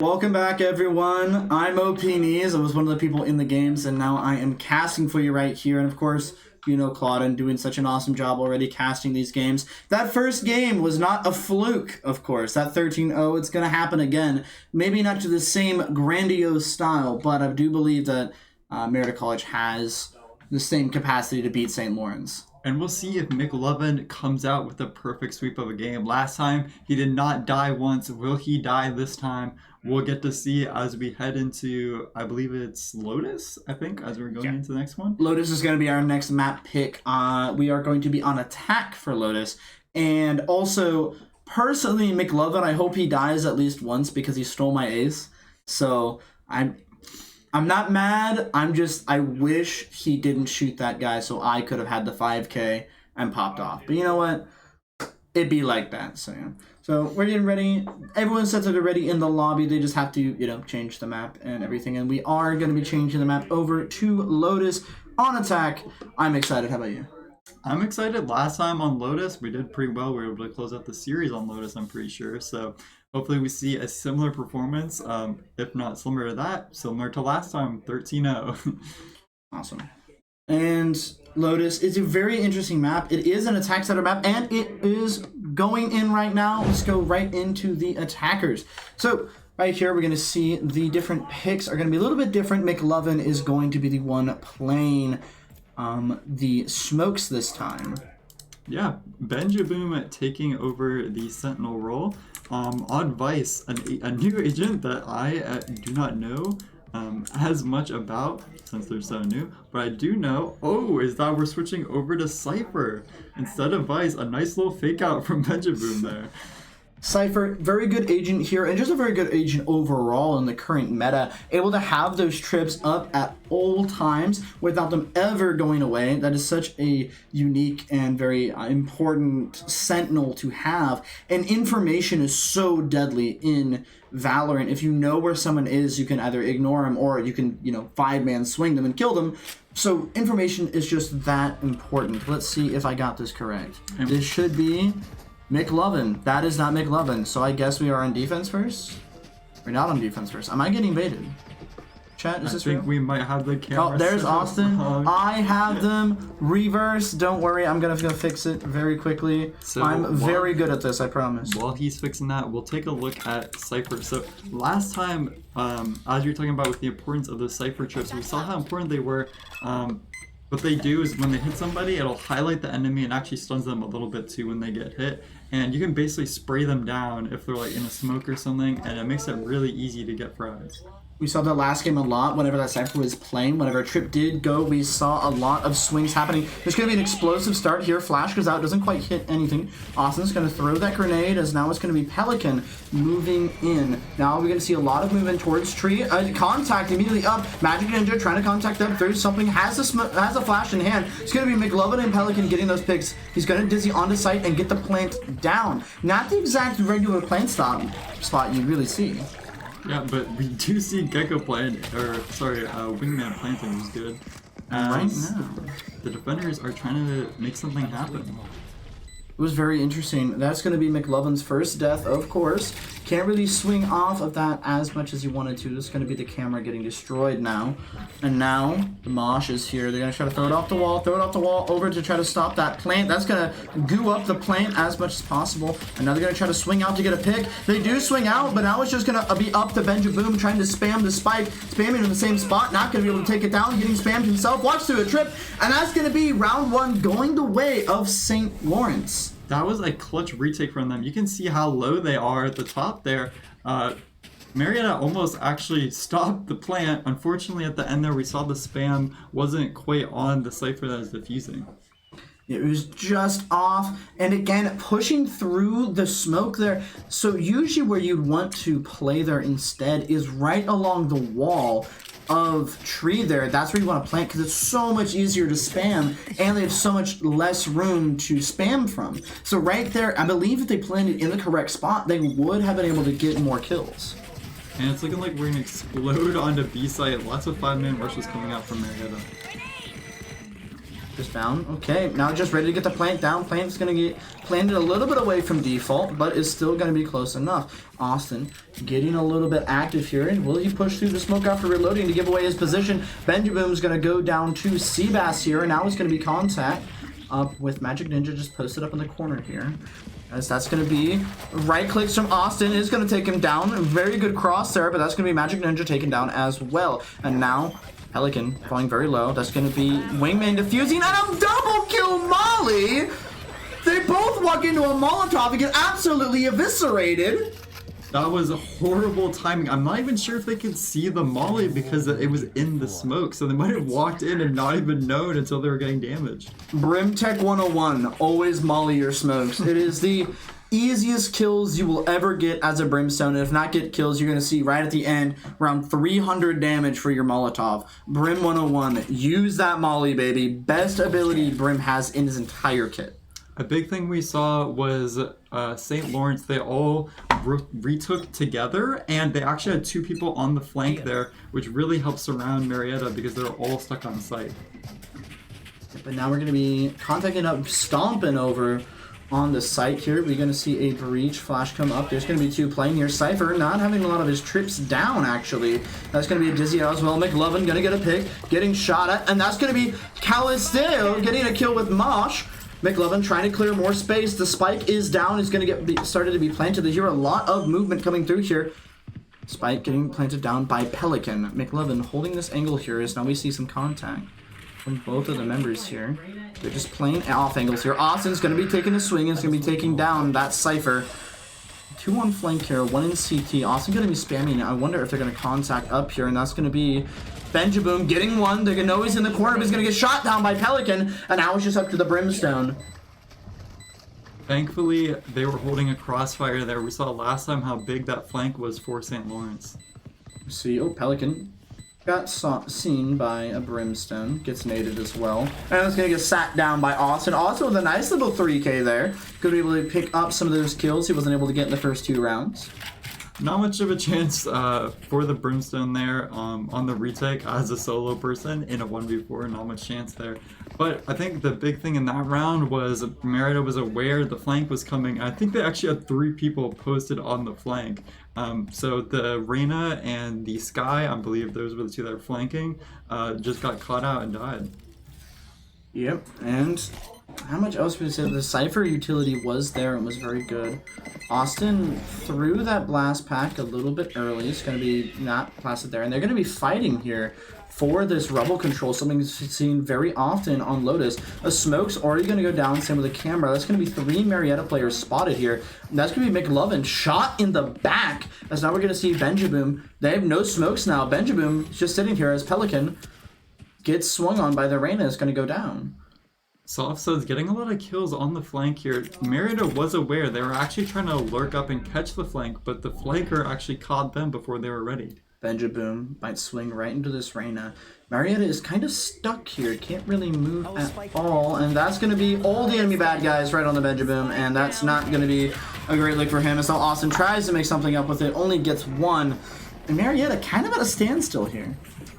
Welcome back, everyone. I'm OP Knees. I was one of the people in the games, and now I am casting for you right here. And of course, you know Claudin doing such an awesome job already casting these games. That first game was not a fluke, of course. That 13-0, it's going to happen again. Maybe not to the same grandiose style, but I do believe that Marietta College has the same capacity to beat St. Lawrence. And we'll see if McLovin comes out with a perfect sweep of a game. Last time, he did not die once. Will he die this time? We'll get to see as we head into, I believe it's Lotus, I think, as we're going into the next one. Lotus is going to be our next map pick. We are going to be on attack for Lotus. And also, personally, McLovin, I hope he dies at least once because he stole my ace. So, I'm not mad. I wish he didn't shoot that guy so I could have had the 5K and popped off. But you know what? It'd be like that. So yeah. So we're getting ready. Everyone says that they're ready in the lobby. They just have to, you know, change the map and everything. And we are going to be changing the map over to Lotus on attack. I'm excited. How about you? I'm excited. Last time on Lotus, we did pretty well. We were able to close out the series on Lotus, I'm pretty sure. So hopefully we see a similar performance. If not similar to that, similar to last time, 13-0. Awesome. And Lotus is a very interesting map. It is an attack setter map, and it is going in right now. Let's go right into the attackers. So right here, we're going to see the different picks are going to be a little bit different. McLovin is going to be the one playing the smokes this time. Yeah, Benjaboom taking over the Sentinel role. On Vice, a new agent that I do not know as much about since they're so new, but I do know, is that we're switching over to Cypher instead of Vice. A nice little fake out from Benjaboom there. Cypher, very good agent here, and just a very good agent overall in the current meta. Able to have those trips up at all times without them ever going away. That is such a unique and very important sentinel to have. And information is so deadly in Valorant. If you know where someone is, you can either ignore them or you can, you know, 5-man swing them and kill them. So information is just that important. Let's see if I got this correct. This should be McLovin. That is not McLovin. So I guess we are on defense first? We're not on defense first. Am I getting baited? Chat, is this real? I think we might have the camera. Oh, there's Austin. I have them reversed. Don't worry, I'm gonna go fix it very quickly. So I'm very good at this, I promise. While he's fixing that, we'll take a look at Cypher. So last time, as you were talking about with the importance of the Cypher trips, we saw how important they were. What they do is when they hit somebody, it'll highlight the enemy and actually stuns them a little bit too when they get hit. And you can basically spray them down if they're like in a smoke or something, and it makes it really easy to get frags. We saw that last game a lot whenever that Cypher was playing. Whenever a trip did go, we saw a lot of swings happening. There's going to be an explosive start here. Flash goes out, doesn't quite hit anything. Austin's going to throw that grenade as now it's going to be Pelican moving in. Now we're going to see a lot of movement towards tree. Contact immediately up. Magic Ninja trying to contact them through something. Has a flash in hand. It's going to be McLovin and Pelican getting those picks. He's going to dizzy onto site and get the plant down. Not the exact regular plant spot you really see. Yeah, but we do see Gecko plant, or sorry, Wingman planting is good. Right As now. the defenders are trying to make something happen. It was very interesting. That's going to be McLovin's first death, of course. Can't really swing off of that as much as he wanted to. This is going to be the camera getting destroyed now. And now, the Mosh is here. They're going to try to throw it off the wall, over to try to stop that plant. That's going to goo up the plant as much as possible. And now they're going to try to swing out to get a pick. They do swing out, but now it's just going to be up to Benjaboom trying to spam the spike. Spamming in the same spot, not going to be able to take it down. Getting spammed himself, walks through a trip. And that's going to be round 1 going the way of St. Lawrence. That was a clutch retake from them. You can see how low they are at the top there. Marietta almost actually stopped the plant. Unfortunately, at the end there, we saw the spam wasn't quite on the Cypher that was diffusing. It was just off, and again, pushing through the smoke there. So usually where you'd want to play there instead is right along the wall of tree there. That's where you want to plant because it's so much easier to spam, and they have so much less room to spam from. So right there, I believe if they planted in the correct spot, they would have been able to get more kills. And it's looking like we're going to explode onto B site. Lots of 5-man rushes coming out from Marietta. Just down. Okay, now just ready to get the plant down. Plant's going to get planted a little bit away from default, but is still going to be close enough. Austin getting a little bit active here. And will he push through the smoke after reloading to give away his position? Benjaboom's going to go down to Seabass here. And now it's going to be contact up with Magic Ninja just posted up in the corner here. As that's going to be right clicks from Austin is going to take him down. Very good cross there, but that's going to be Magic Ninja taken down as well. And now Pelican falling very low. That's going to be Wingman defusing and a double kill Molly. They both walk into a Molotov and get absolutely eviscerated. That was horrible timing. I'm not even sure if they could see the molly because it was in the smoke. So they might have walked in and not even known until they were getting damaged. Brim Tech 101, always molly your smokes. It is the easiest kills you will ever get as a Brimstone. And if not get kills, you're going to see right at the end around 300 damage for your Molotov. Brim 101, use that molly, baby. Best ability Brim has in his entire kit. A big thing we saw was St. Lawrence, they all retook together, and they actually had 2 people on the flank there, which really helped surround Marietta because they're all stuck on site. But now we're going to be contacting up, stomping over on the site here. We're going to see a breach flash come up. There's going to be 2 playing here. Cypher not having a lot of his trips down, actually. That's going to be a dizzy out as well. McLovin going to get a pick, getting shot at, and that's going to be Calisteo getting a kill with Mosh. McLovin trying to clear more space. The spike is down. It's going to get started to be planted. They hear a lot of movement coming through here. Spike getting planted down by Pelican. McLovin holding this angle here as now we see some contact from both of the members here. They're just playing off angles here. Austin's going to be taking a swing and is going to be taking down that Cypher. 2 on flank here, 1 in CT. Austin going to be spamming. I wonder if they're going to contact up here, and that's going to be Benjaboom getting 1. They're going to know he's in the corner, but he's going to get shot down by Pelican, and now it's just up to the Brimstone. Thankfully, they were holding a crossfire there. We saw last time how big that flank was for St. Lawrence. See, oh, Pelican got seen by a Brimstone, gets naded as well, and it's going to get sat down by Austin. Also with a nice little 3k there. Could be able to pick up some of those kills he wasn't able to get in the first 2 rounds. Not much of a chance for the Brimstone there on the retake as a solo person in a 1v4, not much chance there. But I think the big thing in that round was Marietta was aware the flank was coming. I think they actually had 3 people posted on the flank. So the Reyna and the Sky, I believe those were the 2 that were flanking, just got caught out and died. Yep, and how much else would you say? The Cypher utility was there and was very good. Austin threw that blast pack a little bit early. It's going to be not blasted there. And they're going to be fighting here for this rubble control, something seen very often on Lotus. A smoke's already going to go down, same with the camera. That's going to be 3 Marietta players spotted here. And that's going to be McLovin shot in the back. As now we're going to see Benjaboom. They have no smokes now. Benjaboom just sitting here as Pelican gets swung on by the Reyna. Is going to go down. Softsuds getting a lot of kills on the flank here. Marietta was aware. They were actually trying to lurk up and catch the flank, but the flanker actually caught them before they were ready. Benjaboom might swing right into this Reyna. Marietta is kind of stuck here. Can't really move at all. And that's going to be all the enemy bad guys right on the Benjaboom. And that's not going to be a great look for him. As now Austin tries to make something up with it. Only gets 1. And Marietta kind of at a standstill here.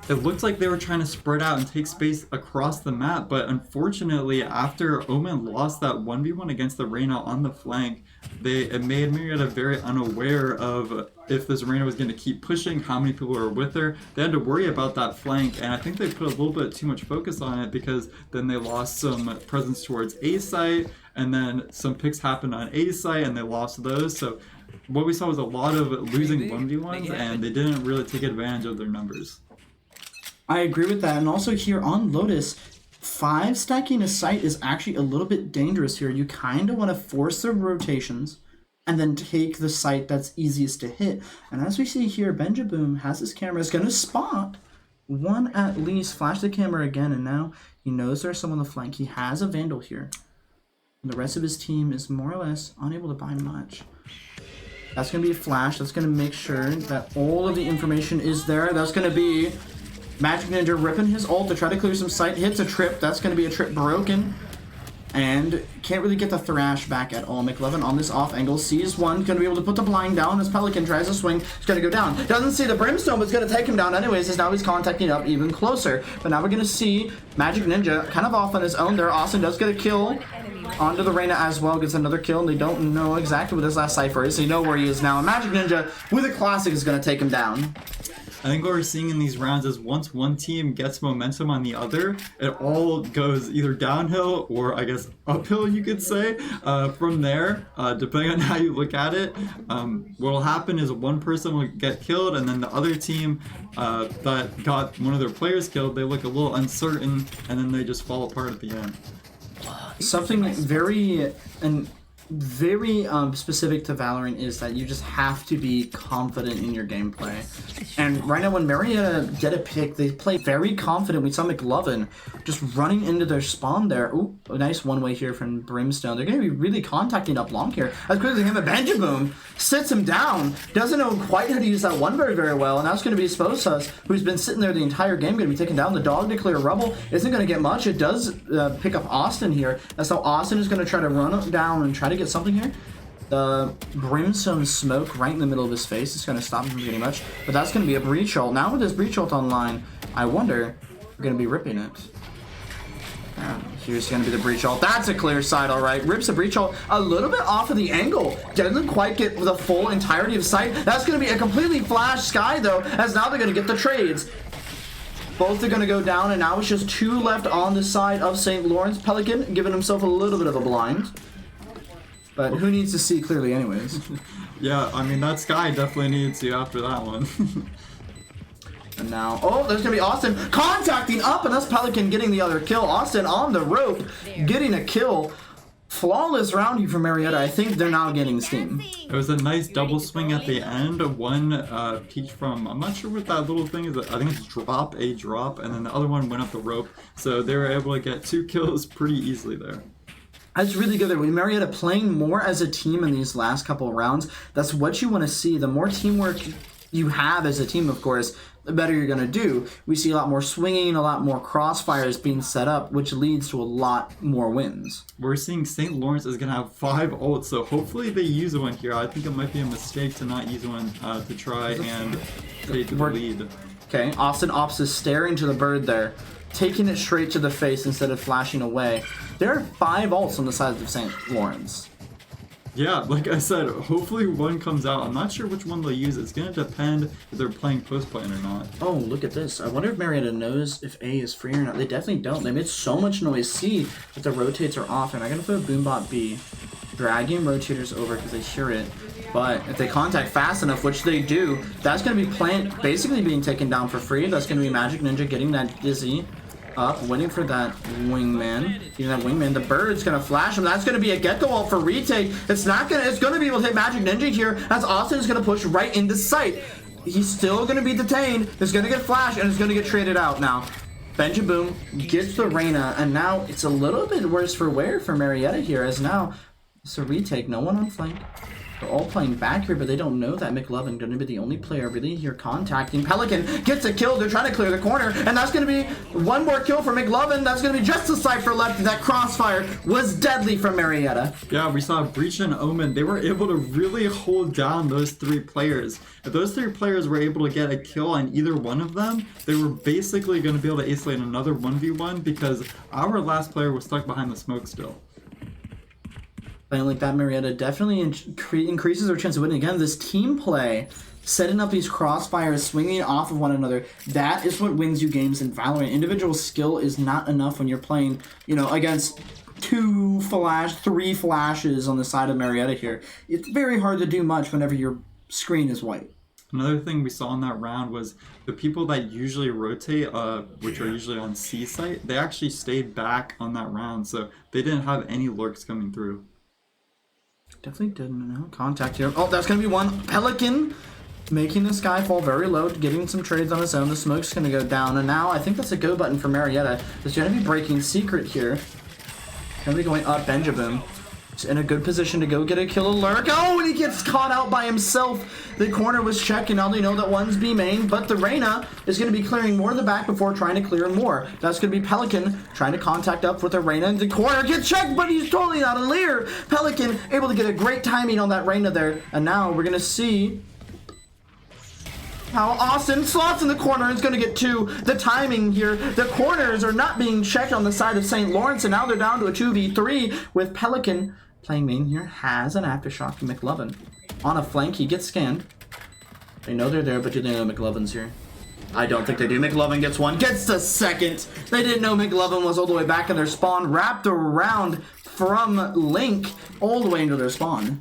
It looked like they were trying to spread out and take space across the map, but unfortunately, after Omen lost that 1v1 against the Reyna on the flank, it made Marietta very unaware of if this Reyna was going to keep pushing, how many people were with her. They had to worry about that flank, and I think they put a little bit too much focus on it because then they lost some presence towards A site, and then some picks happened on A site, and they lost those. So what we saw was a lot of losing 1v1s, and they didn't really take advantage of their numbers. I agree with that. And also here on Lotus, 5 stacking a site is actually a little bit dangerous here. You kind of want to force the rotations and then take the site that's easiest to hit. And as we see here, Benjaboom has his camera. Is going to spot one at least. Flash the camera again, and now he knows there's someone on the flank. He has a Vandal here. And the rest of his team is more or less unable to buy much. That's going to be a flash. That's going to make sure that all of the information is there. That's going to be Magic Ninja ripping his ult to try to clear some sight. Hits a trip. That's going to be a trip broken. And can't really get the Thrash back at all. McLovin on this off angle sees one. Going to be able to put the blind down as Pelican tries to swing. He's going to go down. Doesn't see the Brimstone, but it's going to take him down anyways, as now he's contacting up even closer. But now we're going to see Magic Ninja kind of off on his own there. Austin does get a kill onto the Reyna as well. Gets another kill, and they don't know exactly what his last cipher is. They know where he is now. And Magic Ninja with a classic is going to take him down. I think what we're seeing in these rounds is once one team gets momentum on the other, it all goes either downhill or I guess uphill, you could say. From there, depending on how you look at it, what will happen is one person will get killed, and then the other team that got one of their players killed, they look a little uncertain, and then they just fall apart at the end. Something very specific to Valorant is that you just have to be confident in your gameplay. And right now when Marietta get a pick, they play very confident. We saw McLovin just running into their spawn there. Ooh, a nice one-way here from Brimstone. They're going to be really contacting up long here. As quickly as him, a Benjaboom sits him down. Doesn't know quite how to use that one very well. And that's going to be Sposus, who's been sitting there the entire game, going to be taken down. The dog to clear rubble isn't going to get much. It does pick up Austin here. And so Austin is going to try to run down and try to get something here. The Brimstone smoke right in the middle of his face is going to stop him from getting much, but that's going to be a breach ult. Now with this breach ult online, I wonder if we're going to be ripping it. Here's going to be the breach ult. That's a clear side, all right. Rips a breach ult a little bit off of the angle. Doesn't quite get the full entirety of sight. That's going to be a completely flash sky though, as now they're going to get the trades. Both are going to go down, and now it's just 2 left on the side of St. Lawrence. Pelican giving himself a little bit of a blind. But who needs to see clearly anyways? Yeah, I mean, that Sky definitely needs you after that one. And now, oh, there's going to be Austin contacting up, and that's Pelican getting the other kill. Austin on the rope, getting a kill. Flawless round here from Marietta. I think they're now getting steam. It was a nice double swing at the end. One peaked from, I'm not sure what that little thing is. I think it's drop, and then the other one went up the rope. So they were able to get 2 kills pretty easily there. That's really good there. With Marietta playing more as a team in these last couple of rounds, that's what you want to see. The more teamwork you have as a team, of course, the better you're going to do. We see a lot more swinging, a lot more crossfires being set up, which leads to a lot more wins. We're seeing St. Lawrence is going to have 5 ults, so hopefully they use one here. I think it might be a mistake to not use one to try and take the lead. Okay, Austin opts to stare into the bird there, taking it straight to the face instead of flashing away. There are 5 ults on the side of St. Lawrence. Yeah, like I said, hopefully one comes out. I'm not sure which one they'll use. It's going to depend if they're playing post-plane or not. Oh, look at this. I wonder if Marietta knows if A is free or not. They definitely don't. They made so much noise C that the rotates are off. And I'm going to put Boombot B, dragging rotators over because they hear it. But if they contact fast enough, which they do, that's going to be Plant basically being taken down for free. That's going to be Magic Ninja getting that Dizzy up, waiting for that wingman. Getting that wingman. The bird's gonna flash him. That's gonna be a get-go ult for retake. It's gonna be able to hit Magic Ninja here, as Austin is gonna push right into sight. He's still gonna be detained. It's gonna get flashed, and it's gonna get traded out now. Benjaboom gets the Reyna, and now it's a little bit worse for wear for Marietta here, as now It's a retake. No one on flank. They're all playing back here, but they don't know that McLovin going to be the only player really here contacting. Pelican gets a kill. They're trying to clear the corner, and that's going to be one more kill for McLovin. That's going to be just a Cypher left. That crossfire was deadly from Marietta. Yeah, we saw Breach and Omen. They were able to really hold down those 3 players. If those 3 players were able to get a kill on either one of them, they were basically going to be able to isolate another 1v1 because our last player was stuck behind the smoke still. Playing like that, Marietta definitely increases their chance of winning. Again, this team play, setting up these crossfires, swinging off of one another, that is what wins you games in Valorant. Individual skill is not enough when you're playing, you know, against 3 flashes on the side of Marietta here. It's very hard to do much whenever your screen is white. Another thing we saw in that round was the people that usually rotate, which are usually on C site, they actually stayed back on that round, so they didn't have any lurks coming through. Definitely didn't know. Contact here. Oh, that's going to be one. Pelican making this guy fall very low, getting some trades on his own. The smoke's going to go down. And now I think that's a go button for Marietta. It's going to be breaking secret here. Going to be going up. Benjamin is in a good position to go get a kill alert. Oh, and he gets caught out by himself. The corner was checking. Now they know that one's B main, but the Reyna is going to be clearing more of the back before trying to clear more. That's going to be Pelican trying to contact up with the Reyna. And the corner gets checked, but he's totally not a leer. Pelican able to get a great timing on that Reyna there. And now we're going to see how Austin slots in the corner is going to get 2. The timing here, the corners are not being checked on the side of St. Lawrence, and now they're down to a 2v3 with Pelican playing main here. Has an aftershock to McLovin. On a flank, he gets scanned. They know they're there, but do they know McLovin's here? I don't think they do. McLovin gets 1, gets the 2nd. They didn't know McLovin was all the way back in their spawn, wrapped around from Link all the way into their spawn.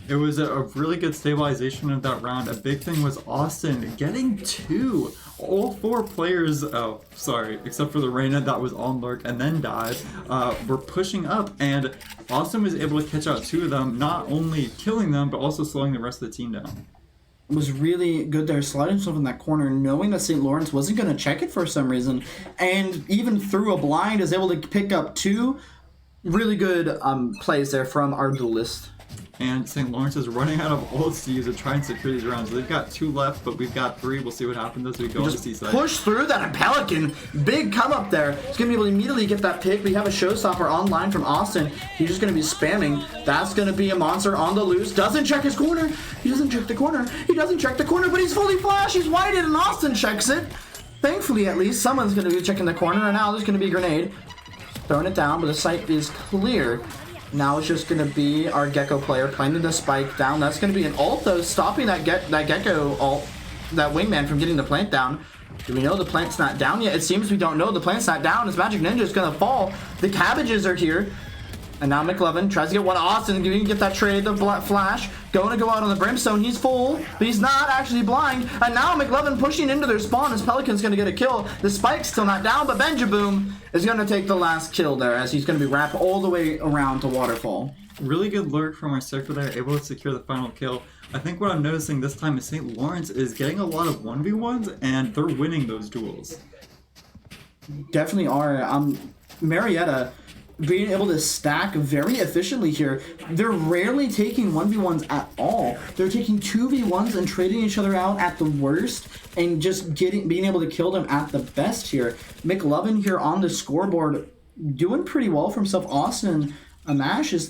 It was a really good stabilization of that round. A big thing was Austin getting 2. All 4 players, except for the Reyna that was on lurk and then died, were pushing up, and Austin was able to catch out 2 of them, not only killing them, but also slowing the rest of the team down. Was really good there, sliding himself in that corner, knowing that St. Lawrence wasn't going to check it for some reason, and even through a blind is able to pick up 2 really good plays there from our duelist. And St. Lawrence is running out of ults to use to try and secure these rounds. They've got 2 left, but we've got 3. We'll see what happens as we go on the C side. Push through that, and Pelican, big come up there. He's going to be able to immediately get that pick. We have a showstopper online from Austin. He's just going to be spamming. That's going to be a monster on the loose. Doesn't check his corner. He doesn't check the corner. He doesn't check the corner, but he's fully flashed. He's whited, and Austin checks it. Thankfully, at least, someone's going to be checking the corner, and now there's going to be a grenade. Throwing it down, but the site is clear. Now it's just going to be our Gecko player planting the spike down. That's going to be an ult, though, stopping that Gecko ult, that wingman from getting the plant down. Do we know the plant's not down yet? It seems we don't know. The plant's not down. His Magic Ninja is going to fall. The cabbages are here. And now McLovin tries to get one. Austin can get that trade, the flash. Going to go out on the Brimstone. He's full, but he's not actually blind. And now McLovin pushing into their spawn as Pelican's going to get a kill. The spike's still not down, but Benjaboom is going to take the last kill there as he's going to be wrapped all the way around to Waterfall. Really good lurk from our circle there, able to secure the final kill. I think what I'm noticing this time is St. Lawrence is getting a lot of 1v1s, and they're winning those duels. Definitely are. Marietta being able to stack very efficiently here. They're rarely taking 1v1s at all. They're taking 2v1s and trading each other out at the worst and just being able to kill them at the best here. McLovin here on the scoreboard doing pretty well for himself. Austin Amash is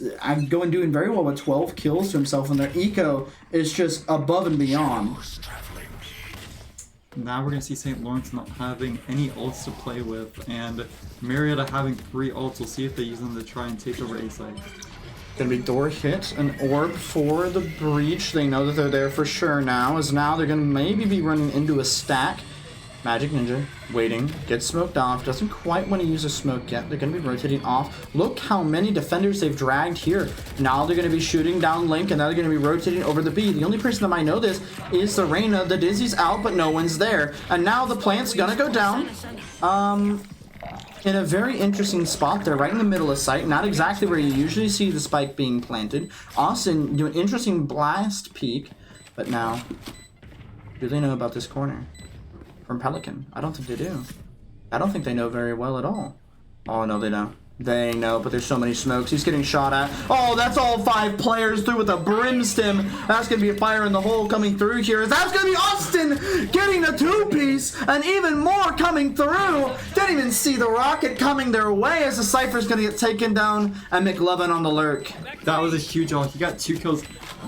doing very well with 12 kills to himself, and their eco is just above and beyond. Now we're going to see St. Lawrence not having any ults to play with, and Marietta having 3 ults. We'll see if they use them to try and take over A side. Gonna be door hit, an orb for the breach. They know that they're there for sure now, as now they're gonna maybe be running into a stack. Magic Ninja waiting, gets smoked off, doesn't quite want to use a smoke yet. They're going to be rotating off. Look how many defenders they've dragged here. Now they're going to be shooting down Link, and now they're going to be rotating over the B. The only person that might know this is the Reyna. The Dizzy's out, but no one's there. And now the plant's going to go down. In a very interesting spot there, right in the middle of sight. Not exactly where you usually see the spike being planted. Austin doing interesting blast peek, but now, do they know about this corner? From Pelican? I don't think they do. I don't think they know very well at all. Oh, no, they know. They know, but there's so many smokes. He's getting shot at. Oh, that's all 5 players through with a brimstem. That's going to be a fire in the hole coming through here. That's going to be Austin getting a 2-piece, and even more coming through. Didn't even see the rocket coming their way as the Cypher's going to get taken down, and McLovin on the lurk. That was a huge ult. He got 2 kills.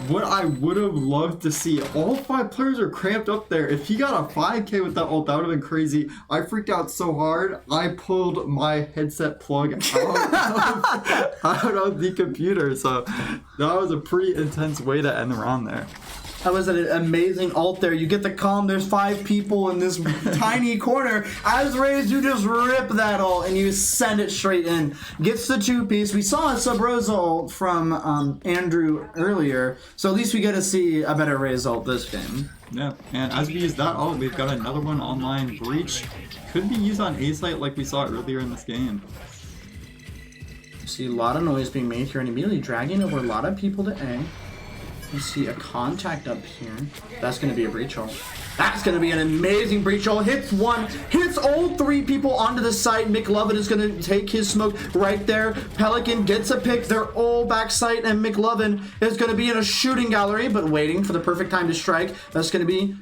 What I would have loved to see, all 5 players are cramped up there. If he got a 5k with that ult, that would have been crazy. I freaked out so hard, I pulled my headset plug out of the computer. So that was a pretty intense way to end the round there. That was an amazing ult there. You get the calm, there's 5 people in this tiny corner. As raised, you just rip that ult and you send it straight in. Gets the 2-piece. We saw a Sub-Rosa ult from Andrew earlier, so at least we get to see a better raise ult this game. Yeah, and as we use that ult, we've got another one online. Breach could be used on A site like we saw earlier in this game. You see a lot of noise being made here and immediately dragging over a lot of people to A. You see a contact up here. That's going to be a breach ult. That's going to be an amazing breach ult. Hits 1, hits all 3 people onto the site. McLovin is going to take his smoke right there. Pelican gets a pick. They're all back site, and McLovin is going to be in a shooting gallery, but waiting for the perfect time to strike. That's going to be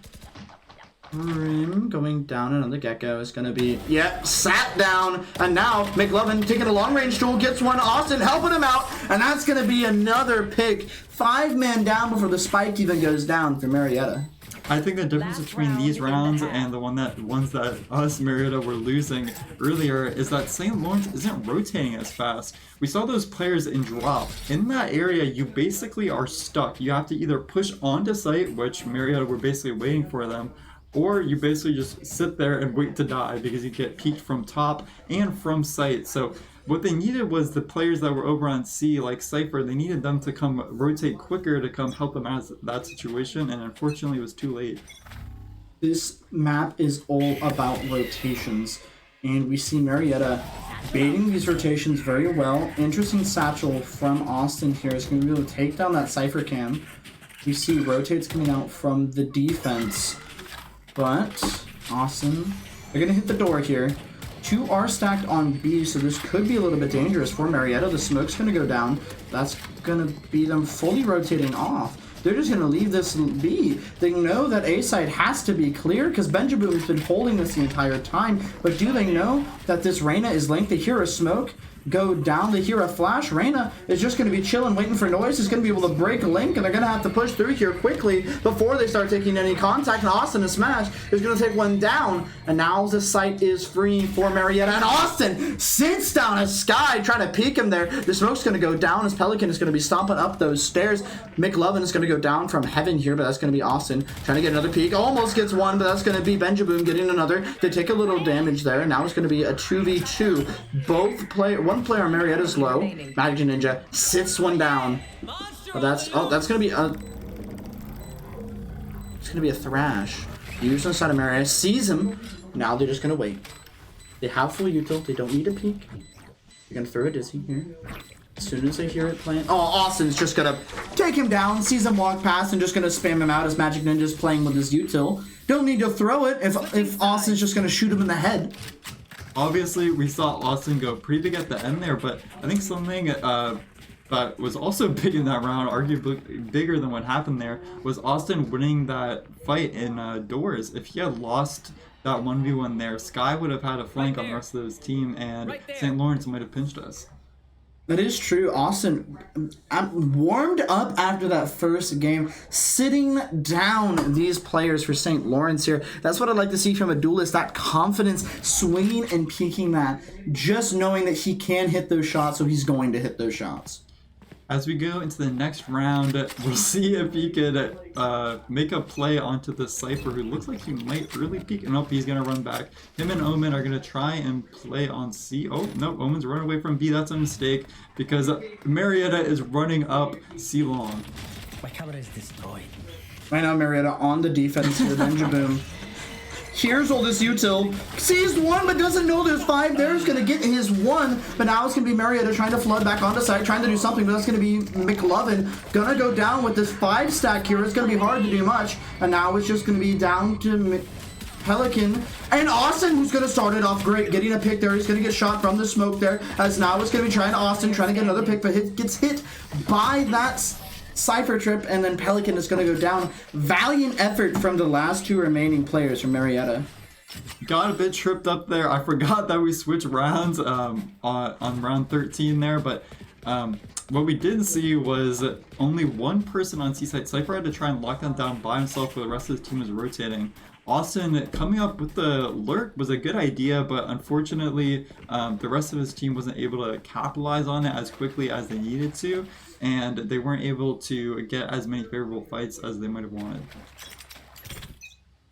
Grim going down. Another Gecko is going to be, yep, sat down. And now McLovin taking a long range tool, gets one. Austin helping him out. And that's going to be another pick. 5-man down before the spike even goes down for Marietta. I think the difference between these rounds and the ones that us, Marietta, were losing earlier is that St. Lawrence isn't rotating as fast. We saw those players in drop. In that area, you basically are stuck. You have to either push onto site, which Marietta were basically waiting for them, or you basically just sit there and wait to die because you get peeked from top and from site. So what they needed was the players that were over on C, like Cypher, they needed them to come rotate quicker to come help them out of that situation, and unfortunately it was too late. This map is all about rotations, and we see Marietta baiting these rotations very well. Interesting satchel from Austin here is going to be able to take down that Cypher cam. We see rotates coming out from the defense, but Austin, they're going to hit the door here. 2 are stacked on B, so this could be a little bit dangerous for Marietta. The smoke's going to go down. That's going to be them fully rotating off. They're just going to leave this B. They know that A side has to be clear because Benjaboom's been holding this the entire time. But do they know that this Reyna is linked? They hear a smoke go down. They hear a flash. Reyna is just going to be chilling, waiting for noise. He's going to be able to break a link, and they're going to have to push through here quickly before they start taking any contact. And Austin, a smash, is going to take one down. And now the site is free for Marietta. And Austin sits down as Sky trying to peek him there. The smoke's going to go down as Pelican is going to be stomping up those stairs. McLovin is going to go down from heaven here, but that's going to be Austin trying to get another peek. Almost gets one, but that's going to be Benjaboom getting another. They take a little damage there. And now it's going to be a 2v2. One player on Marietta's low. Magic Ninja sits one down. But that's gonna be a thrash. Used on the side of Marietta, sees him. Now they're just gonna wait. They have full util. They don't need a peek. They're gonna throw a dizzy here. As soon as they hear it playing, oh, Austin's just gonna take him down. Sees him walk past and just gonna spam him out as Magic Ninja's playing with his util. Don't need to throw it if Austin's just gonna shoot him in the head. Obviously, we saw Austin go pretty big at the end there, but I think something that was also big in that round, arguably bigger than what happened there, was Austin winning that fight in doors. If he had lost that 1v1 there, Sky would have had a flank on the rest of his team, and St. Lawrence might have pinched us. That is true. Austin warmed up after that first game, sitting down these players for St. Lawrence here. That's what I'd like to see from a duelist, that confidence, swinging and peeking that, just knowing that he can hit those shots, so he's going to hit those shots. As we go into the next round, we'll see if he could make a play onto the Cypher, who looks like he might really peek. And he's going to run back. Him and Omen are going to try and play on C. Oh, no, Omen's running away from B. That's a mistake because Marietta is running up C long. My camera is destroyed. Right now, Marietta on the defense here, Benjaboom. Here's all this util. Sees one, but doesn't know there's 5 there. He's going to get his 1, but now it's going to be Marietta trying to flood back onto site, trying to do something, but that's going to be McLovin. Going to go down with this 5 stack here. It's going to be hard to do much, and now it's just going to be down to Pelican, and Austin, who's going to start it off great, getting a pick there. He's going to get shot from the smoke there, as now it's going to be trying to get another pick, but gets hit by that Cypher trip, and then Pelican is going to go down. Valiant effort from the last two remaining players from Marietta. Got a bit tripped up there. I forgot that we switched rounds on round 13 there, but what we did see was only one person on C-side. Cypher had to try and lock them down by himself while the rest of his team was rotating. Austin coming up with the lurk was a good idea, but unfortunately the rest of his team wasn't able to capitalize on it as quickly as they needed to, and they weren't able to get as many favorable fights as they might have wanted.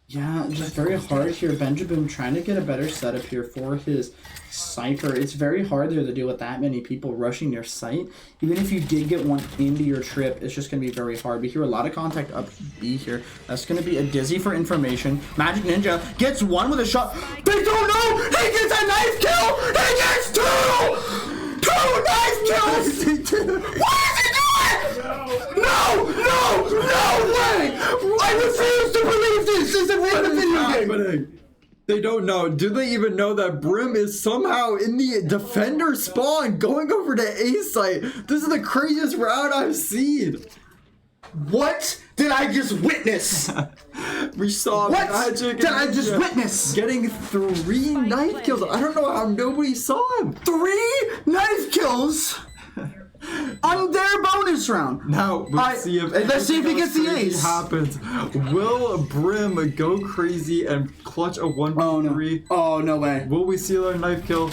Yeah, just very hard here. Benjamin trying to get a better setup here for his Cypher. It's very hard there to deal with that many people rushing your site. Even if you did get one into your trip, it's just going to be very hard. We hear a lot of contact up B here. That's going to be a Dizzy for information. Magic Ninja gets one with a shot. They don't know! He gets a knife kill! He gets two knife kills! What is he doing? No way! I refuse to believe this isn't in a video game! They don't know. Do they even know that Brim is somehow in the defender spawn going over to A site? This is the craziest round I've seen. What did I just witness? We saw What Magic did I just witness? getting 3 knife kills. I don't know how nobody saw him. 3 knife kills on their bonus round. Now let's see if he gets the ace. Happens. Will Brim go crazy and clutch a 1v3? Oh, no way. Will we see another knife kill?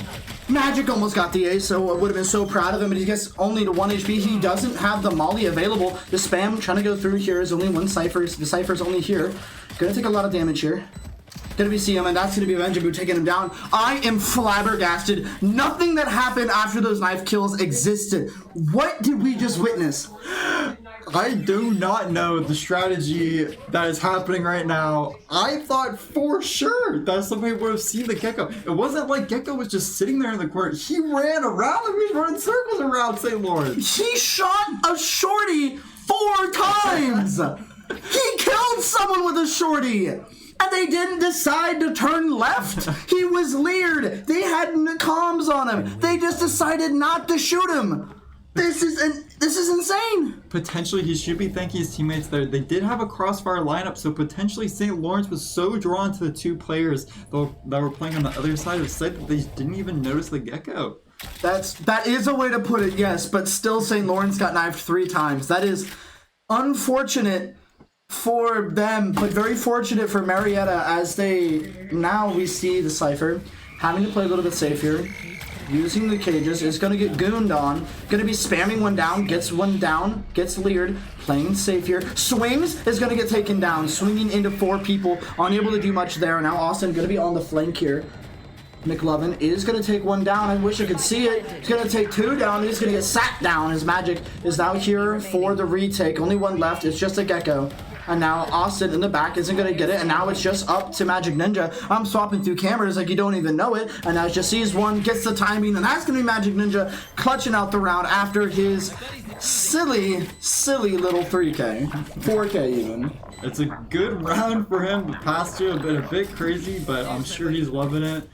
Magic almost got the ace, so I would have been so proud of him, but he gets only to 1 HP. He doesn't have the molly available. The spam trying to go through here is only one Cypher. The Cypher's only here. Gonna take a lot of damage here. Gonna be CM, and that's gonna be Benjabu taking him down. I am flabbergasted. Nothing that happened after those knife kills existed. What did we just witness? I do not know the strategy that is happening right now. I thought for sure that somebody would have seen the Gecko. It wasn't like Gecko was just sitting there in the corner. He ran around and he was running circles around St. Lawrence. He shot a shorty 4 times. He killed someone with a shorty. And they didn't decide to turn left. He was leered. They had comms on him. They just decided not to shoot him. This is insane. Potentially, he should be thanking his teammates there. They did have a crossfire lineup, so potentially St. Lawrence was so drawn to the 2 players that were playing on the other side of the site that they didn't even notice the Gecko. That is a way to put it, yes, but still St. Lawrence got knifed 3 times. That is unfortunate for them, but very fortunate for Marietta, as now we see the Cypher having to play a little bit safer, using the cages, is going to get gooned on, going to be spamming one down, gets one down, gets leered, playing safe here, swings, is going to get taken down, swinging into 4 people, unable to do much there. Now Austin going to be on the flank here. McLovin is going to take 1 down. I wish I could see it. He's going to take 2 down. He's going to get sat down. His Magic is now here for the retake. Only 1 left. It's just a Gecko. And now Austin in the back isn't going to get it. And now it's just up to Magic Ninja. I'm swapping through cameras like you don't even know it. And now just sees one, gets the timing. And that's going to be Magic Ninja clutching out the round after his silly little 3K. 4K even. It's a good round for him. The past 2 have been a bit crazy, but I'm sure he's loving it.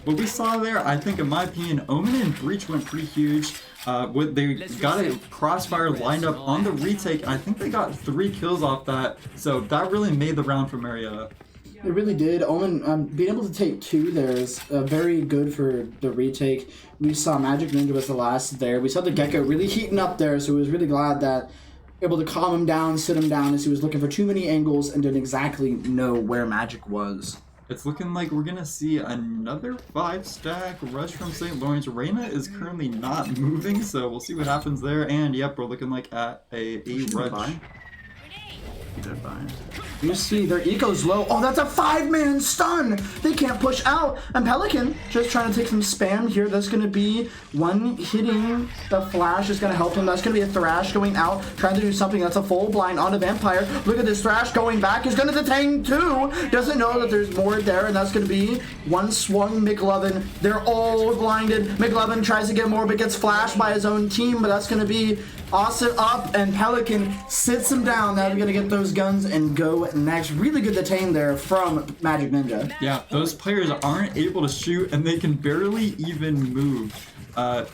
What we saw there, I think in my opinion, Omen and Breach went pretty huge. They got a crossfire lined up on the retake, and I think they got 3 kills off that, so that really made the round for Marietta. It really did. Omen being able to take 2 there is very good for the retake. We saw Magic Ninja was the last there. We saw the Gecko really heating up there, so we was really glad that able to calm him down, sit him down, as he was looking for too many angles and didn't exactly know where Magic was. It's looking like we're gonna see another 5-stack rush from St. Lawrence. Reyna is currently not moving, so we'll see what happens there. And yep, we're looking like at a rush. You see, their eco's low. Oh, that's a 5-man stun. They can't push out. And Pelican just trying to take some spam here. That's going to be one hitting the flash is going to help him. That's going to be a Thrash going out, trying to do something. That's a full blind on a Vampire. Look at this Thrash going back. He's going to detain 2. Doesn't know that there's more there, and that's going to be one swung McLovin. They're all blinded. McLovin tries to get more, but gets flashed by his own team, but that's going to be Austin up, and Pelican sits him down. Now we're going to get those guns and go next. Really good detain there from Magic Ninja. Yeah, those players aren't able to shoot and they can barely even move.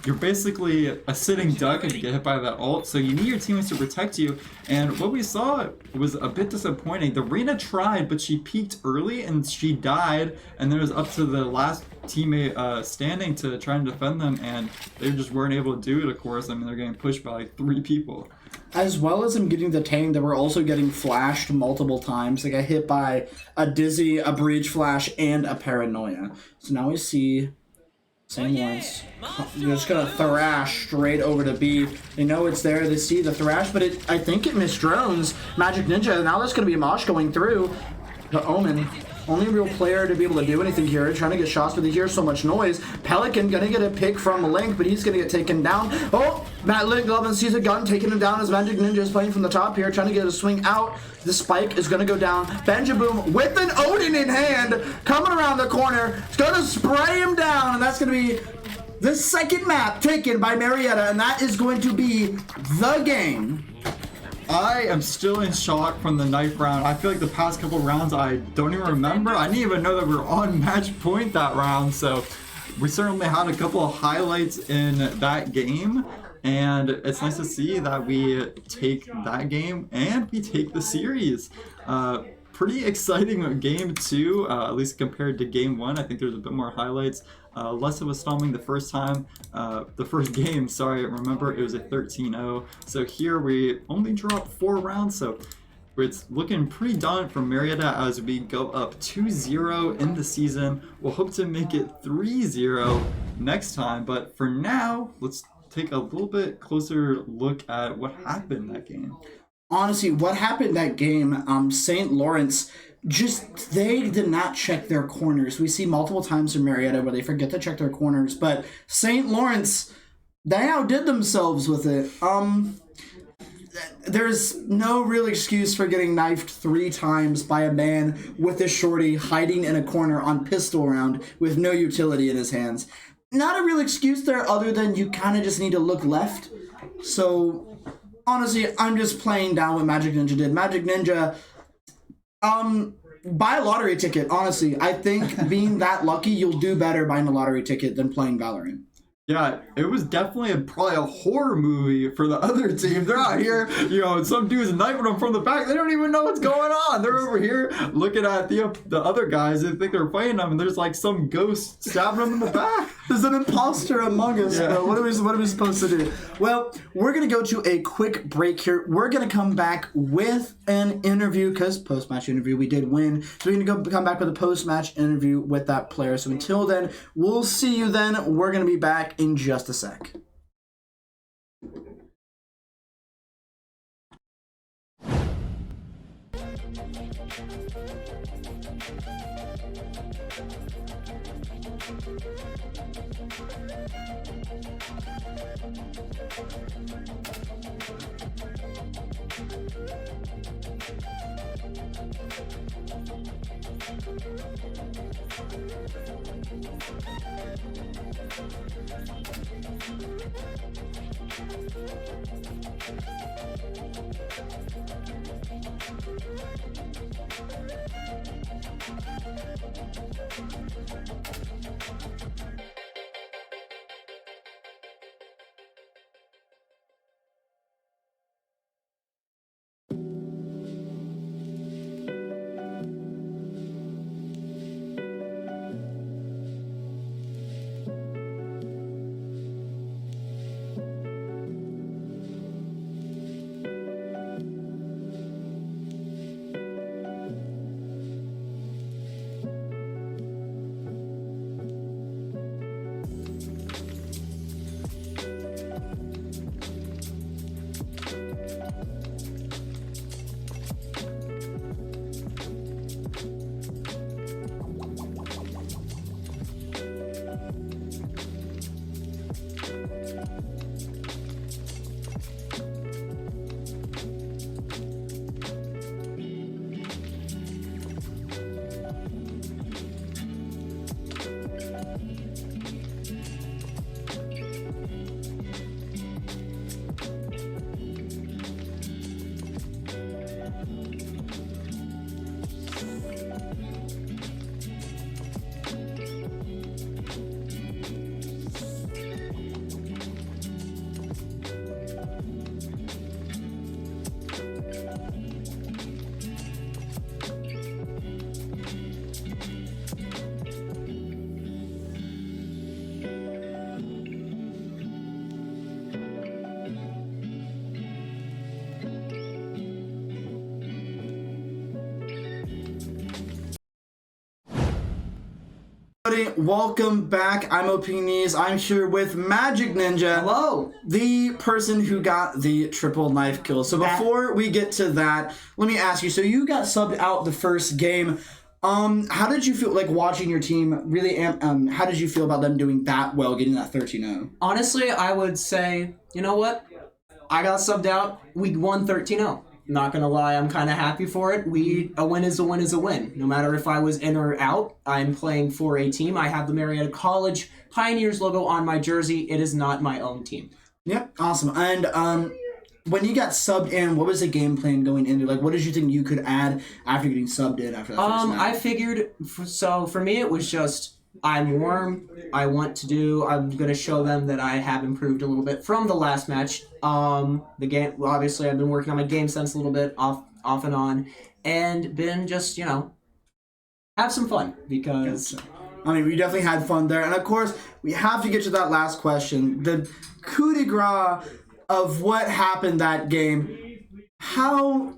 You're basically a sitting duck if you get hit by that ult, so you need your teammates to protect you. And what we saw was a bit disappointing. The Reyna tried, but she peaked early and she died, and then it was up to the last teammate standing to try and defend them, and they just weren't able to do it, of course. I mean, they're getting pushed by like 3 people. As well as them getting detained, they were also getting flashed multiple times. They got hit by a Dizzy, a Breach Flash, and a Paranoia. So now we see St. Lawrence. You're just gonna thrash straight over to B. They know it's there. They see the thrash, but I think it misdrones Magic Ninja. Now there's gonna be a Mosh going through. The Omen, only real player to be able to do anything here. Trying to get shots, but they hear so much noise. Pelican gonna get a pick from Link, but he's gonna get taken down. Oh, Matt Link sees a gun, taking him down as Magic Ninja is playing from the top here, trying to get a swing out. The spike is gonna go down. Benjaboom with an Odin in hand, coming around the corner. It's gonna spray him down, and that's gonna be the second map taken by Marietta, and that is going to be the game. I am still in shock from the knife round. I feel like the past couple rounds I don't even remember. I didn't even know that we were on match point that round, so we certainly had a couple of highlights in that game, and it's nice to see that we take that game and we take the series. Pretty exciting game 2, at least compared to game 1. I think there's a bit more highlights. Less of a stomping the first time, the first game, sorry, remember it was a 13-0. So here we only dropped 4 rounds, so it's looking pretty daunting for Marietta as we go up 2-0 in the season. We'll hope to make it 3-0 next time, but for now, let's take a little bit closer look at what happened that game. Honestly, what happened that game, St. Lawrence, they did not check their corners. We see multiple times in Marietta where they forget to check their corners, but St. Lawrence, they outdid themselves with it. There's no real excuse for getting knifed 3 times by a man with a shorty hiding in a corner on pistol round with no utility in his hands. Not a real excuse there other than you kind of just need to look left. So honestly, I'm just playing down what Magic Ninja did. Magic Ninja, buy a lottery ticket, honestly. I think being that lucky, you'll do better buying a lottery ticket than playing Valorant. Yeah, it was definitely probably a horror movie for the other team. They're out here, some dude's knifing them from the back. They don't even know what's going on. They're over here looking at the other guys and think they're fighting them, and there's like some ghost stabbing them in the back. There's an imposter among us. Yeah. What are we supposed to do? Well, we're going to go to a quick break here. We're going to come back with an interview, because post-match interview, we did win. So we're going to come back with a post-match interview with that player. So until then, we'll see you then. We're going to be back in just a sec. everybody. Welcome back. I'm Opinies. I'm here with Magic Ninja. Hello. The person who got the triple knife kill. So before we get to that, let me ask you. So you got subbed out the first game. How did you feel like watching your team really? How did you feel about them doing that well, getting that 13-0? Honestly, I would say, you know what? I got subbed out. We won 13-0. Not gonna lie, I'm kind of happy for it. A win is a win is a win. No matter if I was in or out, I'm playing for a team. I have the Marietta College Pioneers logo on my jersey. It is not my own team. Yep, awesome. And when you got subbed in, what was the game plan going into? Like, what did you think you could add after getting subbed in after that first match? I figured. So for me, it was just I'm warm. I'm gonna show them that I have improved a little bit from the last match. The game. Well, obviously, I've been working on my game sense a little bit, off and on, and been just have some fun because. I mean, we definitely had fun there, and of course, we have to get to that last question: the coup de grace of what happened that game. How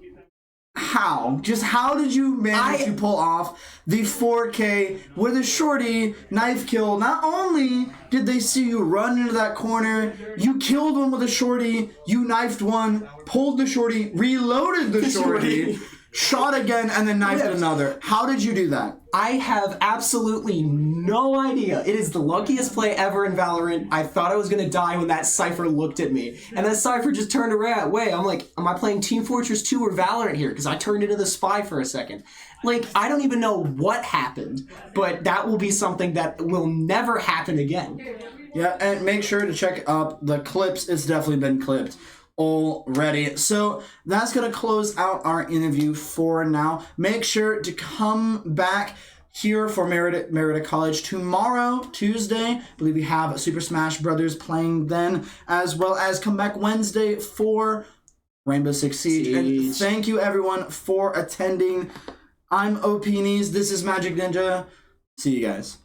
did you manage to pull off the 4K with a shorty knife kill? Not only did they see you run into that corner, you killed one with a shorty, you knifed one, pulled the shorty, reloaded the shorty, shot again, and then knifed another. How did you do that? I have absolutely no idea. It is the luckiest play ever in Valorant. I thought I was going to die when that Cypher looked at me. And that Cypher just turned away. I'm like, am I playing Team Fortress 2 or Valorant here? Because I turned into the spy for a second. Like, I don't even know what happened. But that will be something that will never happen again. Yeah, and make sure to check up the clips. It's definitely been clipped already. So that's going to close out our interview for now. Make sure to come back here for Marietta College tomorrow, Tuesday. I believe we have Super Smash Brothers playing then, as well as come back Wednesday for Rainbow Six Siege. And thank you everyone for attending. I'm Opinies. This is Magic Ninja. See you guys.